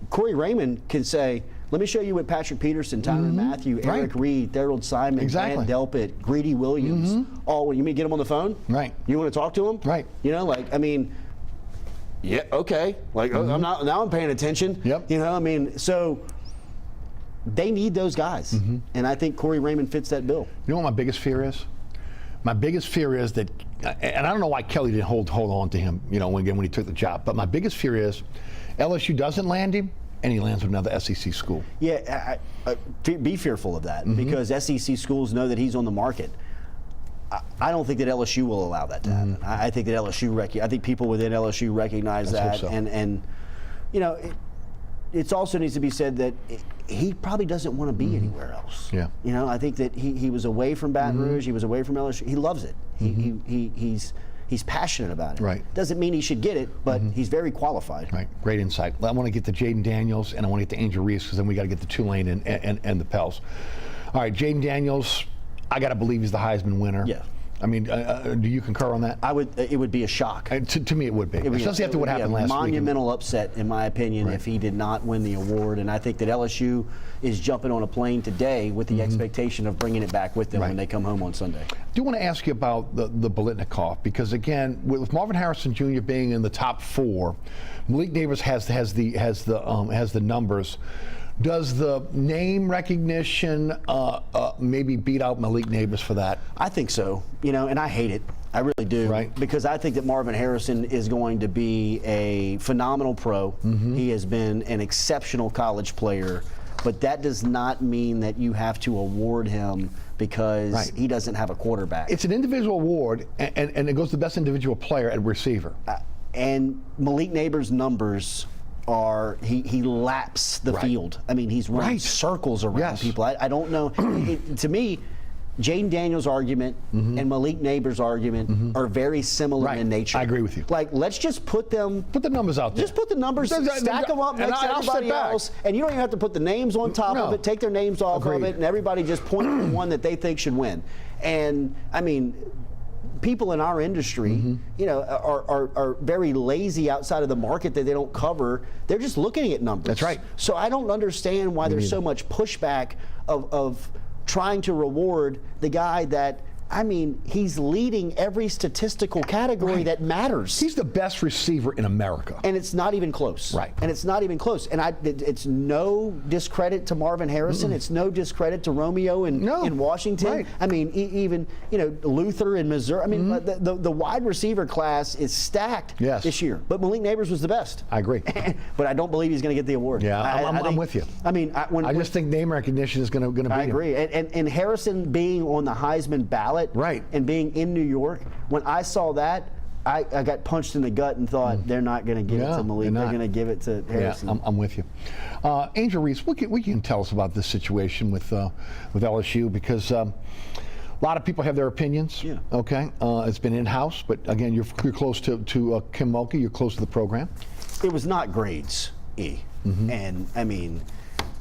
Corey Raymond can say, let me show you what Patrick Peterson, Tyrann Mathieu, Eric Reed, Daryl Simon, Dan Delpit, Greedy Williams, all, you mean get them on the phone? Right. You want to talk to them? Right. Yeah, okay. I'm paying attention. Yep. So they need those guys. And I think Corey Raymond fits that bill. You know what my biggest fear is? My biggest fear is that, and I don't know why Kelly didn't hold on to him, when he took the job, but my biggest fear is LSU doesn't land him and he lands with another SEC school. Yeah, be fearful of that, because SEC schools know that he's on the market. I don't think that LSU will allow that to happen. I think that I think people within LSU recognize that, so. and it also needs to be said that he probably doesn't want to be anywhere else. Yeah. I think that he was away from Baton Rouge, he was away from LSU. He loves it. He's passionate about it. Right. Doesn't mean he should get it, but he's very qualified. Right. Great insight. I want to get to Jaden Daniels and I want to get to Angel Reese, because then we got to get to Tulane and the Pels. All right, Jaden Daniels, I got to believe he's the Heisman winner. Yeah. Do you concur on that? It would be a shock. To me, it would be. Especially after what happened last week. Monumental upset, in my opinion, if he did not win the award. And I think that LSU is jumping on a plane today with the expectation of bringing it back with them when they come home on Sunday. I do want to ask you about the Biletnikoff, because again, with Marvin Harrison Jr. being in the top 4, Malik Neighbors has the numbers. Does the name recognition maybe beat out Malik Neighbors for that? I think so. And I hate it. I really do. Right. Because I think that Marvin Harrison is going to be a phenomenal pro. He has been an exceptional college player, but that does not mean that you have to award him because he doesn't have a quarterback. It's an individual award, and it goes to the best individual player at receiver. And Malik Neighbors' numbers are he laps the field. He's running circles around people. I don't know. To me, Jaden Daniels' argument and Malik Neighbors' argument are very similar in nature. I agree with you. Let's just put the numbers out there. Just put the numbers, stack them up next to everybody else, and you don't even have to put the names on top of it. Take their names off of it, and everybody just point to the one that they think should win. And people in our industry, are very lazy outside of the market that they don't cover. They're just looking at numbers. That's right. So I don't understand why there's so much pushback of trying to reward the guy that, he's leading every statistical category that matters. He's the best receiver in America. And it's not even close. Right. And it's not even close. And it's no discredit to Marvin Harrison. It's no discredit to Romeo in Washington. Right. Even, Luther in Missouri. The wide receiver class is stacked this year. But Malik Neighbors was the best. I agree. But I don't believe he's going to get the award. Yeah, I'm with you. I just think name recognition is going to beat him. I agree. And Harrison being on the Heisman ballot and being in New York, when I saw that, I got punched in the gut and thought they're not going to give it to Malik. They're going to give it to Harrison. Yeah, I'm with you. Angel Reese, what can you tell us about this situation with LSU? Because a lot of people have their opinions. Yeah. Okay. It's been in-house, but again, you're close to Kim Mulkey. You're close to the program. It was not grades, E. And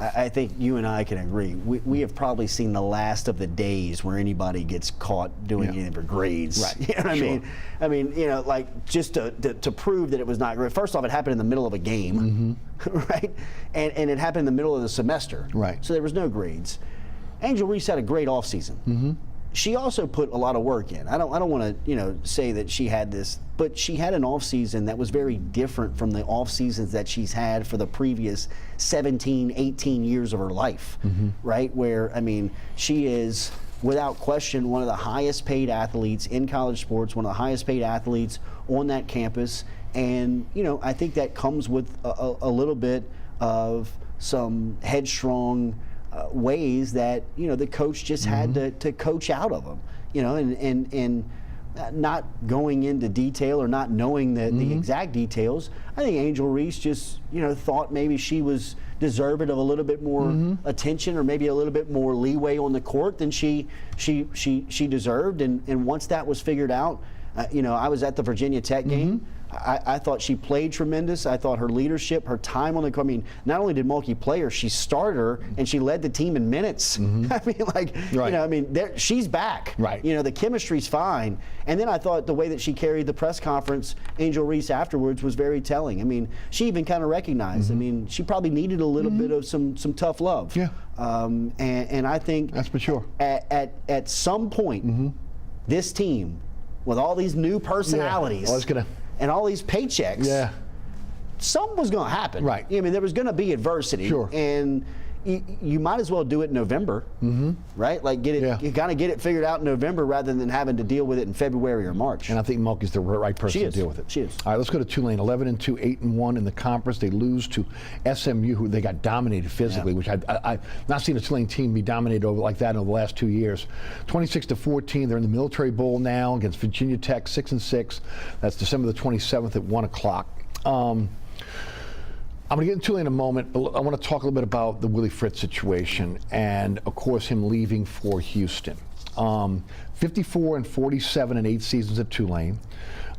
I think you and I can agree. We have probably seen the last of the days where anybody gets caught doing anything for grades. Right. You know what I mean? Just to prove that it was not great. First off, it happened in the middle of a game, right? And it happened in the middle of the semester. Right. So there was no grades. Angel Reese had a great offseason. She also put a lot of work in. I don't want to say that she had this, but she had an offseason that was very different from the off seasons that she's had for the previous 17, 18 years of her life, right? Where she is without question one of the highest paid athletes in college sports, one of the highest paid athletes on that campus, and I think that comes with a little bit of some headstrong ways that the coach just had to coach out of them, and not going into detail or not knowing the exact details. I think Angel Reese just thought maybe she was deserving of a little bit more attention or maybe a little bit more leeway on the court than she deserved. And once that was figured out, I was at the Virginia Tech game. I thought she played tremendous. I thought her leadership, her time on the court. I mean, not only did Mulkey play her, she started her and she led the team in minutes. I mean, like, you know, I mean, she's back. Right. You know, the chemistry's fine. And then I thought the way that she carried the press conference, Angel Reese afterwards, was very telling. I mean, she even kind of recognized. I mean, she probably needed a little bit of some tough love. Yeah. And I think that's for sure. At some point, this team, with all these new personalities. And all these paychecks, something was going to happen. Right. I mean, there was going to be adversity. Sure. And you might as well do it in November, right? Like you got to get it figured out in November rather than having to deal with it in February or March. And I think Mulkey's the right person to deal with it. She is. All right, let's go to Tulane. 11-2, 8-1 in the conference. They lose to SMU, who they got dominated physically, which I've not seen a Tulane team be dominated like that over the last 2 years. 26-14. They're in the Military Bowl now against Virginia Tech, 6-6. That's December the 27th at 1 o'clock. I'm going to get into Tulane in a moment, but I want to talk a little bit about the Willie Fritz situation and, of course, him leaving for Houston. 54-47 in 8 seasons at Tulane.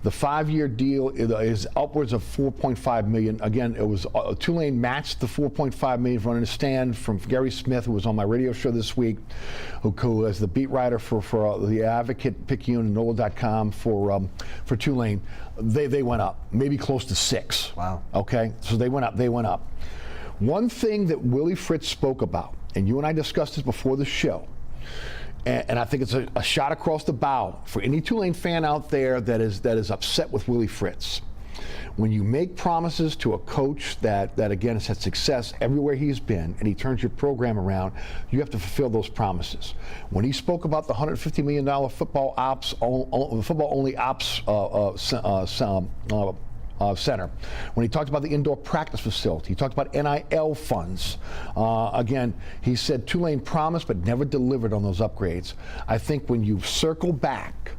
The 5-year deal is upwards of $4.5 million. Again, it was Tulane matched the $4.5 million for understand from Gary Smith, who was on my radio show this week, who is the beat writer for the Advocate, Picayune, and NOLA.com for Tulane. They went up, maybe close to 6. Wow. Okay, so they went up. One thing that Willie Fritz spoke about, and you and I discussed this before the show, and I think it's a shot across the bow for any Tulane fan out there that is upset with Willie Fritz. When you make promises to a coach that again has had success everywhere he's been, and he turns your program around, you have to fulfill those promises. When he spoke about the $150 million football only ops center, when he talked about the indoor practice facility, he talked about NIL funds. Again, he said Tulane promised but never delivered on those upgrades. I think when you circle back,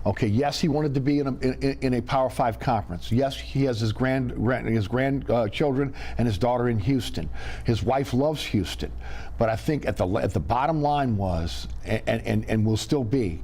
okay, yes, he wanted to be in a Power 5 conference. Yes, he has his grandchildren and his daughter in Houston. His wife loves Houston. But I think at the bottom line was, and will still be,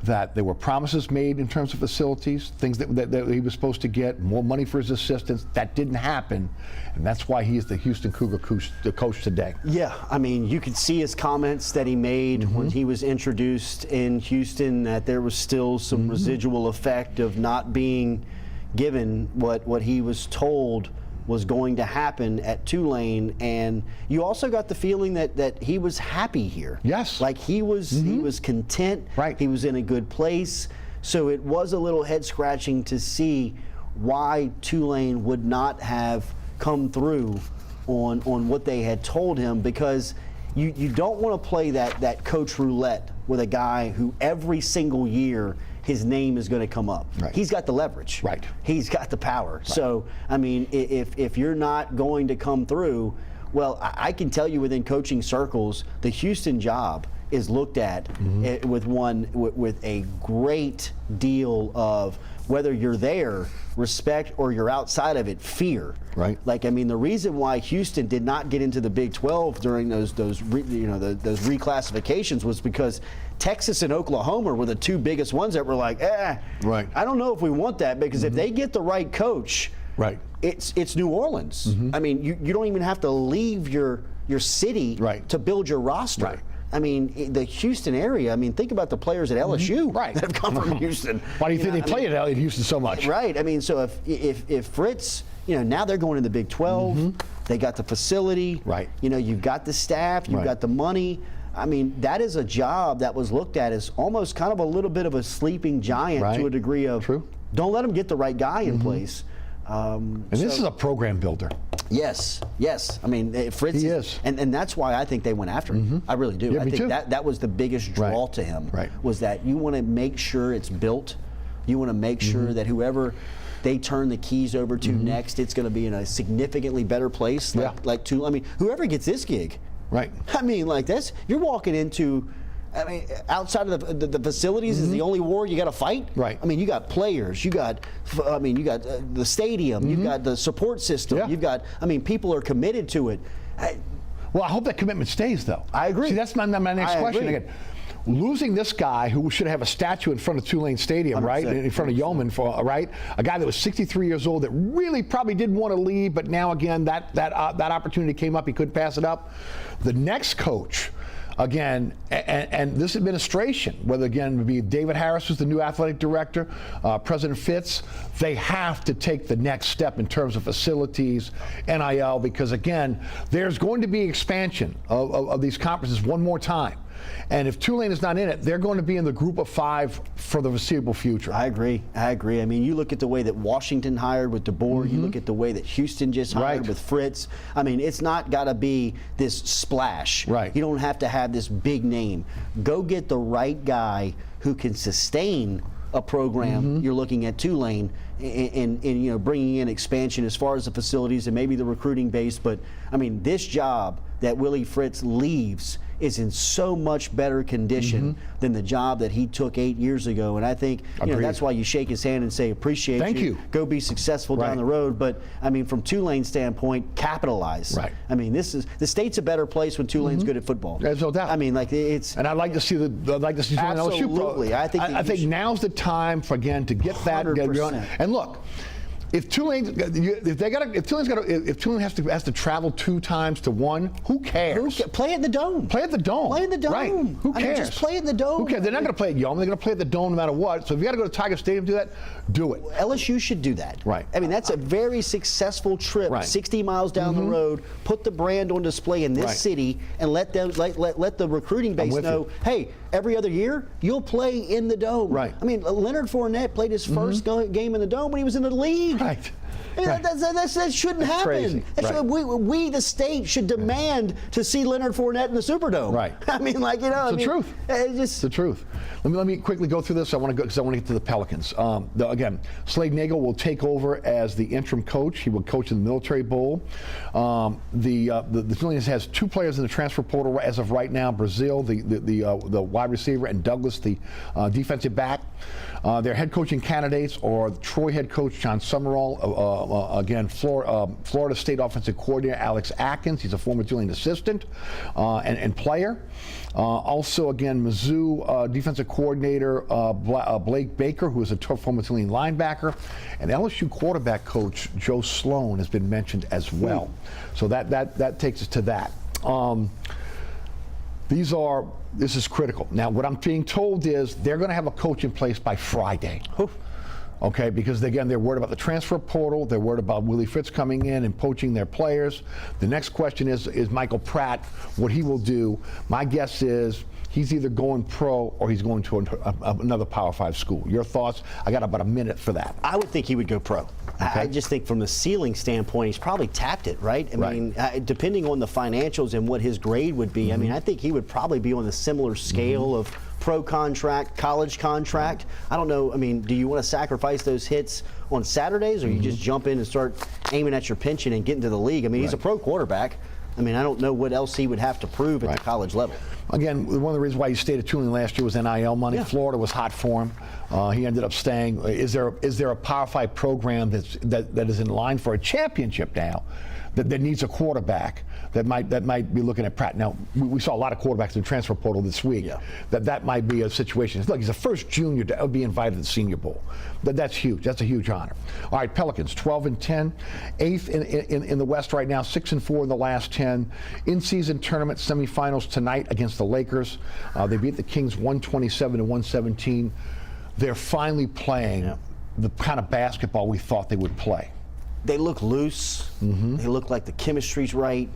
that there were promises made in terms of facilities, things that he was supposed to get, more money for his assistants. That didn't happen, and that's why he is the Houston Cougar coach today. Yeah, I mean, you could see his comments that he made when he was introduced in Houston, that there was still some residual effect of not being given what he was told was going to happen at Tulane, and you also got the feeling that he was happy here. Yes. Like he was content. Right. He was in a good place. So it was a little head scratching to see why Tulane would not have come through on what they had told him, because you don't want to play that coach roulette with a guy who every single year his name is going to come up. Right. He's got the leverage. Right. He's got the power. Right. So, I mean, if you're not going to come through, well, I can tell you within coaching circles, the Houston job is looked at with a great deal of, whether you're there, respect, or you're outside of it, fear. Right. Like, I mean, the reason why Houston did not get into the Big 12 during those reclassifications was because Texas and Oklahoma were the two biggest ones that were like, right. I don't know if we want that, because if they get the right coach, right, it's New Orleans. I mean, you don't even have to leave your city to build your roster. Right. I mean, the Houston area, I mean, think about the players at LSU that have come from Houston. Why do you think they play at Houston so much? Right. I mean, so if Fritz, now they're going to the Big 12, they got the facility. Right. You've got the staff, you've got the money. I mean, that is a job that was looked at as almost kind of a little bit of a sleeping giant to a degree of, don't let them get the right guy in place. And this is a program builder. Yes. I mean, Fritz is. And that's why I think they went after him. I really do. Yeah, I think too. that was the biggest draw to him, was that you want to make sure it's built. You want to make sure that whoever they turn the keys over to next, it's going to be in a significantly better place. Like I mean, whoever gets this gig. Right. I mean, like this, you're walking into, I mean, outside of the facilities is the only war you got to fight. Right. I mean, you got players, you got the stadium, you've got the support system, you've got, I mean, people are committed to it. Well, I hope that commitment stays, though. I agree. See, that's my next question. Again, losing this guy who should have a statue in front of Tulane Stadium, right, in front of Yeoman, right, a guy that was 63 years old that really probably didn't want to leave, but now again that opportunity came up, he couldn't pass it up. The next coach, again, and this administration, whether again it be David Harris, who's the new athletic director, President Fitz, they have to take the next step in terms of facilities, NIL, because again, there's going to be expansion of these conferences one more time. And if Tulane is not in it, they're going to be in the group of 5 for the foreseeable future. I agree. I mean, you look at the way that Washington hired with DeBoer, you look at the way that Houston just hired with Fritz. I mean, it's not got to be this splash. Right. You don't have to have this big name. Go get the right guy who can sustain a program. You're looking at Tulane and you know, bringing in expansion as far as the facilities and maybe the recruiting base. But I mean, this job that Willie Fritz leaves is in so much better condition than the job that he took 8 years ago. And I think you know, that's why you shake his hand and say, appreciate Thank you. Go be successful down the road. But I mean, from Tulane's standpoint, capitalize. Right. I mean, the state's a better place when Tulane's good at football. There's no doubt. I mean, like it's. And I'd like to see Tulane LSU. Absolutely. I think now's the time for again to get that. 100%. And look, if Tulane has to travel 2 times to 1, who cares? Play at the Dome. Play at the Dome. Play in the Dome. Right. Who cares? I mean, just play in the Dome. Who cares? They're not going to play at Yeoman. They're going to play at the Dome no matter what. So if you got to go to Tiger Stadium to do that, do it. LSU should do that. Right. I mean, that's a very successful trip. Right. 60 miles down the road. Put the brand on display in this city, and let the recruiting base know, hey, every other year you'll play in the Dome. Right. I mean, Leonard Fournette played his first game in the Dome when he was in the league. Right. I mean, that shouldn't happen. Crazy. We, the state, should demand to see Leonard Fournette in the Superdome. Right. I mean, like, you know, It's the truth. It's the truth. Let me quickly go through this. I want to go because I want to get to the Pelicans. Again, Slade Nagel will take over as the interim coach. He will coach in the Military Bowl. The Tulane has 2 players in the transfer portal as of right now: Brazil, the wide receiver, and Douglas, the defensive back. Their head coaching candidates are Troy head coach John Summerall. Again, Florida State offensive coordinator Alex Atkins. He's a former Tulane assistant and player. Also, again, Mizzou defensive coordinator Blake Baker, who is a former Tulane linebacker, and LSU quarterback coach Joe Sloan has been mentioned as well. So that takes us to that. This is critical. Now, what I'm being told is they're going to have a coach in place by Friday. Okay, because again, they're worried about the transfer portal. They're worried about Willie Fritz coming in and poaching their players. The next question is Michael Pratt, what he will do. My guess is he's either going pro or he's going to another Power 5 school. Your thoughts? I got about a minute for that. I would think he would go pro. Okay. I just think from the ceiling standpoint, he's probably tapped it, right? I mean, depending on the financials and what his grade would be, I mean, I think he would probably be on a similar scale of pro contract, college contract. I don't know. I mean, do you want to sacrifice those hits on Saturdays, or you just jump in and start aiming at your pension and get into the league? I mean, he's a pro quarterback. I mean, I don't know what else he would have to prove at the college level. Again, one of the reasons why he stayed at Tulane last year was NIL money. Florida was hot for him. He ended up staying. Is there a Power 5 program that is in line for a championship now that needs a quarterback that might be looking at Pratt? Now, we saw a lot of quarterbacks in the transfer portal this week. That might be a situation. Look, he's the first junior to ever be invited to the Senior Bowl. That's huge. That's a huge honor. All right, Pelicans 12-10, 8th in the West right now, 6-4 in the last 10. In-season tournament semifinals tonight against the Lakers. They beat the Kings 127-117. They're finally playing the kind of basketball we thought they would play. They look loose. They look like the chemistry's right.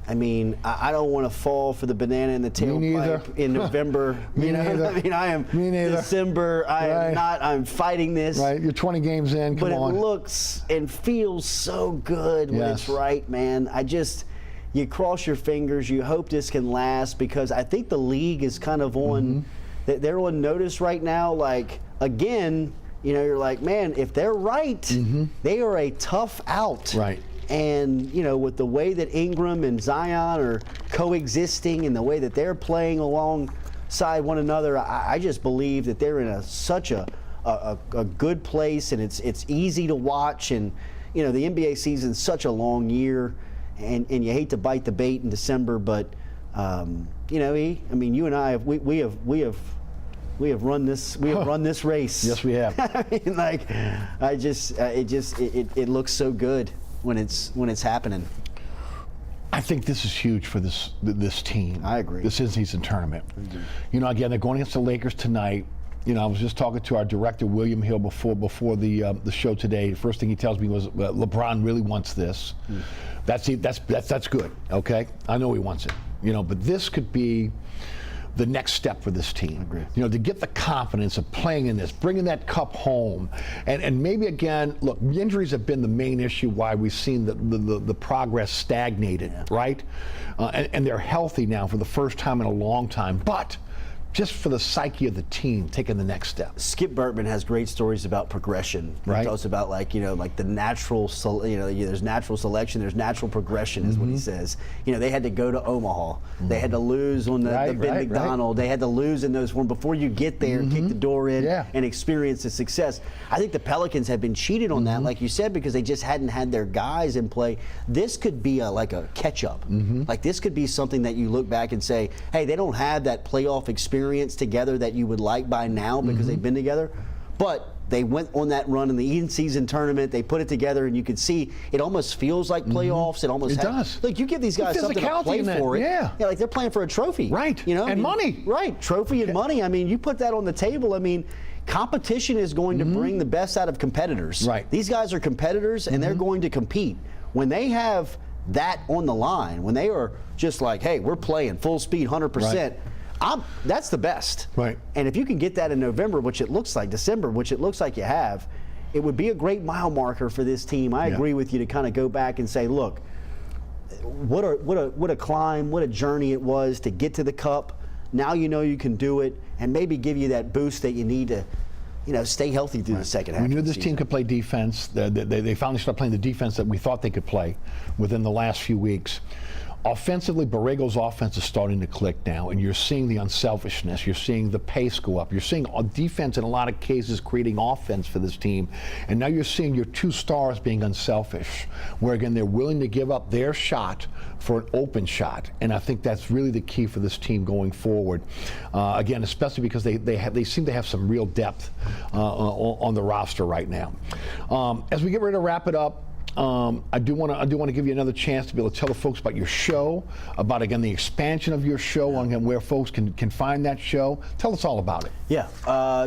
I mean, I don't want to fall for the banana in the tailpipe in November. Me neither. I mean, I am December. I am not. I'm fighting this. Right. You're 20 games in. Come on. But it looks and feels so good when it's right, man. You cross your fingers. You hope this can last, because I think the league is kind of on. They're on notice right now. Like, again, you know, you're like, man, if they're right, they are a tough out. Right. And, you know, with the way that Ingram and Zion are coexisting and the way that they're playing alongside one another, I just believe that they're in such a good place, and it's easy to watch. And, you know, the NBA season's such a long year, and you hate to bite the bait in December, but You know, you and I, we have run this race. Yes, we have. I mean, like, it looks so good when it's happening. I think this is huge for this team. I agree. This in-season tournament. You know, again, they're going against the Lakers tonight. You know, I was just talking to our director, William Hill, before the show today. The first thing he tells me was LeBron really wants this. That's good. Okay, I know he wants it. You know, but this could be the next step for this team. I agree. You know, to get the confidence of playing in this, bringing that cup home, and maybe again, look, injuries have been the main issue why we've seen the progress stagnated, right? And they're healthy now for the first time in a long time, but just for the psyche of the team, taking the next step. Skip Bertman has great stories about progression. Right. He talks about, like, you know, like the natural, there's natural selection, there's natural progression is what he says. You know, they had to go to Omaha. They had to lose on the Ben McDonald. They had to lose in those ones before you get there and kick the door in and experience the success. I think the Pelicans have been cheated on that, like you said, because they just hadn't had their guys in play. This could be like a catch-up. Like, this could be something that you look back and say, hey, they don't have that playoff experience together that you would like by now because they've been together, but they went on that run in the in-season tournament. They put it together, and you could see it almost feels like playoffs. It does. Like, you give these guys something to play for it. Yeah, like they're playing for a trophy. Right. You know, and money. Right. Trophy and money. I mean, you put that on the table. I mean, competition is going to bring the best out of competitors. Right. These guys are competitors, and they're going to compete. When they have that on the line, when they are just like, hey, we're playing full speed, 100%. That's the best. Right. And if you can get that in November, which it looks like, December, which it looks like you have, it would be a great mile marker for this team. I agree with you to kind of go back and say, look, what a climb, what a journey it was to get to the cup. Now you know you can do it, and maybe give you that boost that you need to, you know, stay healthy through the second half. We knew this team could play defense. They finally started playing the defense that we thought they could play within the last few weeks. Offensively, Borrego's offense is starting to click now, and you're seeing the unselfishness. You're seeing the pace go up. You're seeing defense in a lot of cases creating offense for this team. And now you're seeing your two stars being unselfish, where, again, they're willing to give up their shot for an open shot. And I think that's really the key for this team going forward. Again, especially because they seem to have some real depth on the roster right now. As we get ready to wrap it up, I do want to give you another chance to be able to tell the folks about your show, about, again, the expansion of your show, and where folks can find that show. Tell us all about it. Yeah,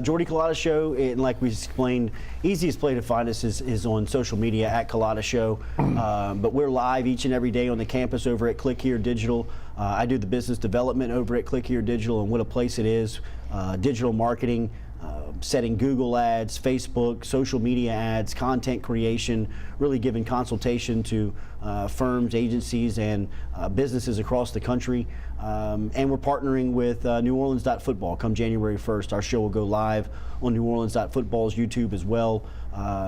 Jordy Culotta Show, and like we explained, easiest way to find us is on social media at Culotta Show. But we're live each and every day on the campus over at Click Here Digital. I do the business development over at Click Here Digital, and what a place it is. Digital marketing, setting Google ads, Facebook, social media ads, content creation, really giving consultation to firms, agencies, and businesses across the country. And we're partnering with New Orleans.Football. Come January 1st, our show will go live on New Orleans.Football's YouTube as well.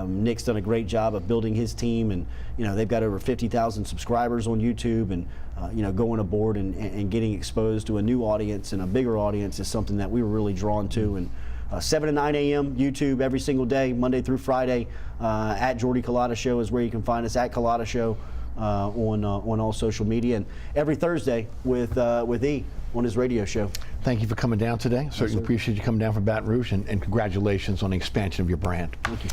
Nick's done a great job of building his team, and, you know, they've got over 50,000 subscribers on YouTube, and you know, going aboard and getting exposed to a new audience and a bigger audience is something that we were really drawn to. And 7 to 9 a.m. YouTube every single day, Monday through Friday. At Jordy Culotta Show is where you can find us, at Culotta Show on all social media, and every Thursday with E on his radio show. Thank you for coming down today. Certainly appreciate you coming down from Baton Rouge, and congratulations on the expansion of your brand. Thank you.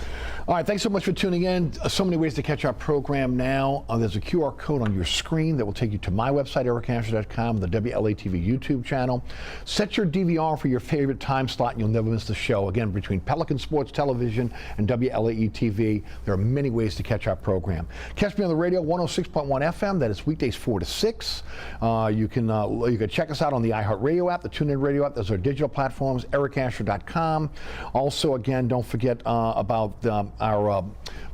All right, thanks so much for tuning in. So many ways to catch our program now. There's a QR code on your screen that will take you to my website, ericasher.com, the WLAE-TV YouTube channel. Set your DVR for your favorite time slot, and you'll never miss the show. Again, between Pelican Sports Television and WLAE-TV, there are many ways to catch our program. Catch me on the radio, 106.1 FM. That is weekdays 4 to 6. You can check us out on the iHeartRadio app, the TuneIn Radio app. Those are digital platforms, ericasher.com. Also, again, don't forget about our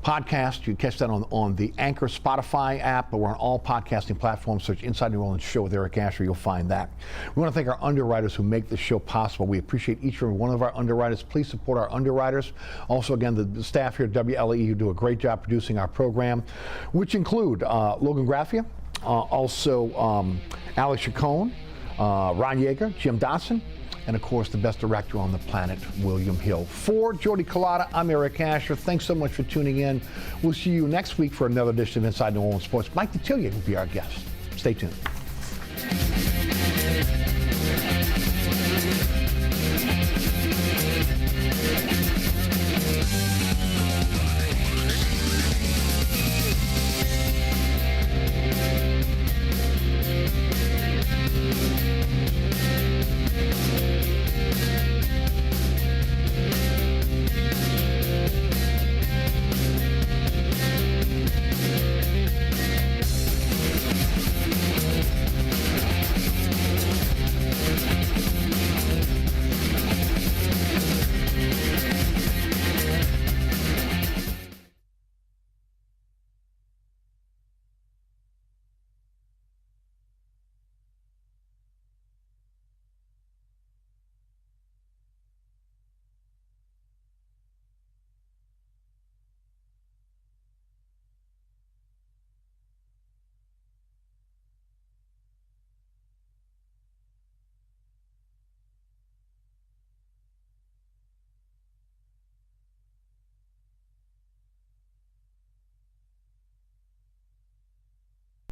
podcast. You can catch that on the Anchor Spotify app, but we're on all podcasting platforms. Search Inside New Orleans Show with Eric Asher. You'll find that. We want to thank our underwriters who make this show possible. We appreciate each and every one of our underwriters. Please support our underwriters. Also, again, the staff here at WLAE who do a great job producing our program, which include Logan Graffia, also Alex Chacon, Ron Yeager, Jim Dotson, and, of course, the best director on the planet, William Hill. For Jordy Culotta, I'm Eric Asher. Thanks so much for tuning in. We'll see you next week for another edition of Inside New Orleans Sports. Mike DeTillier will be our guest. Stay tuned.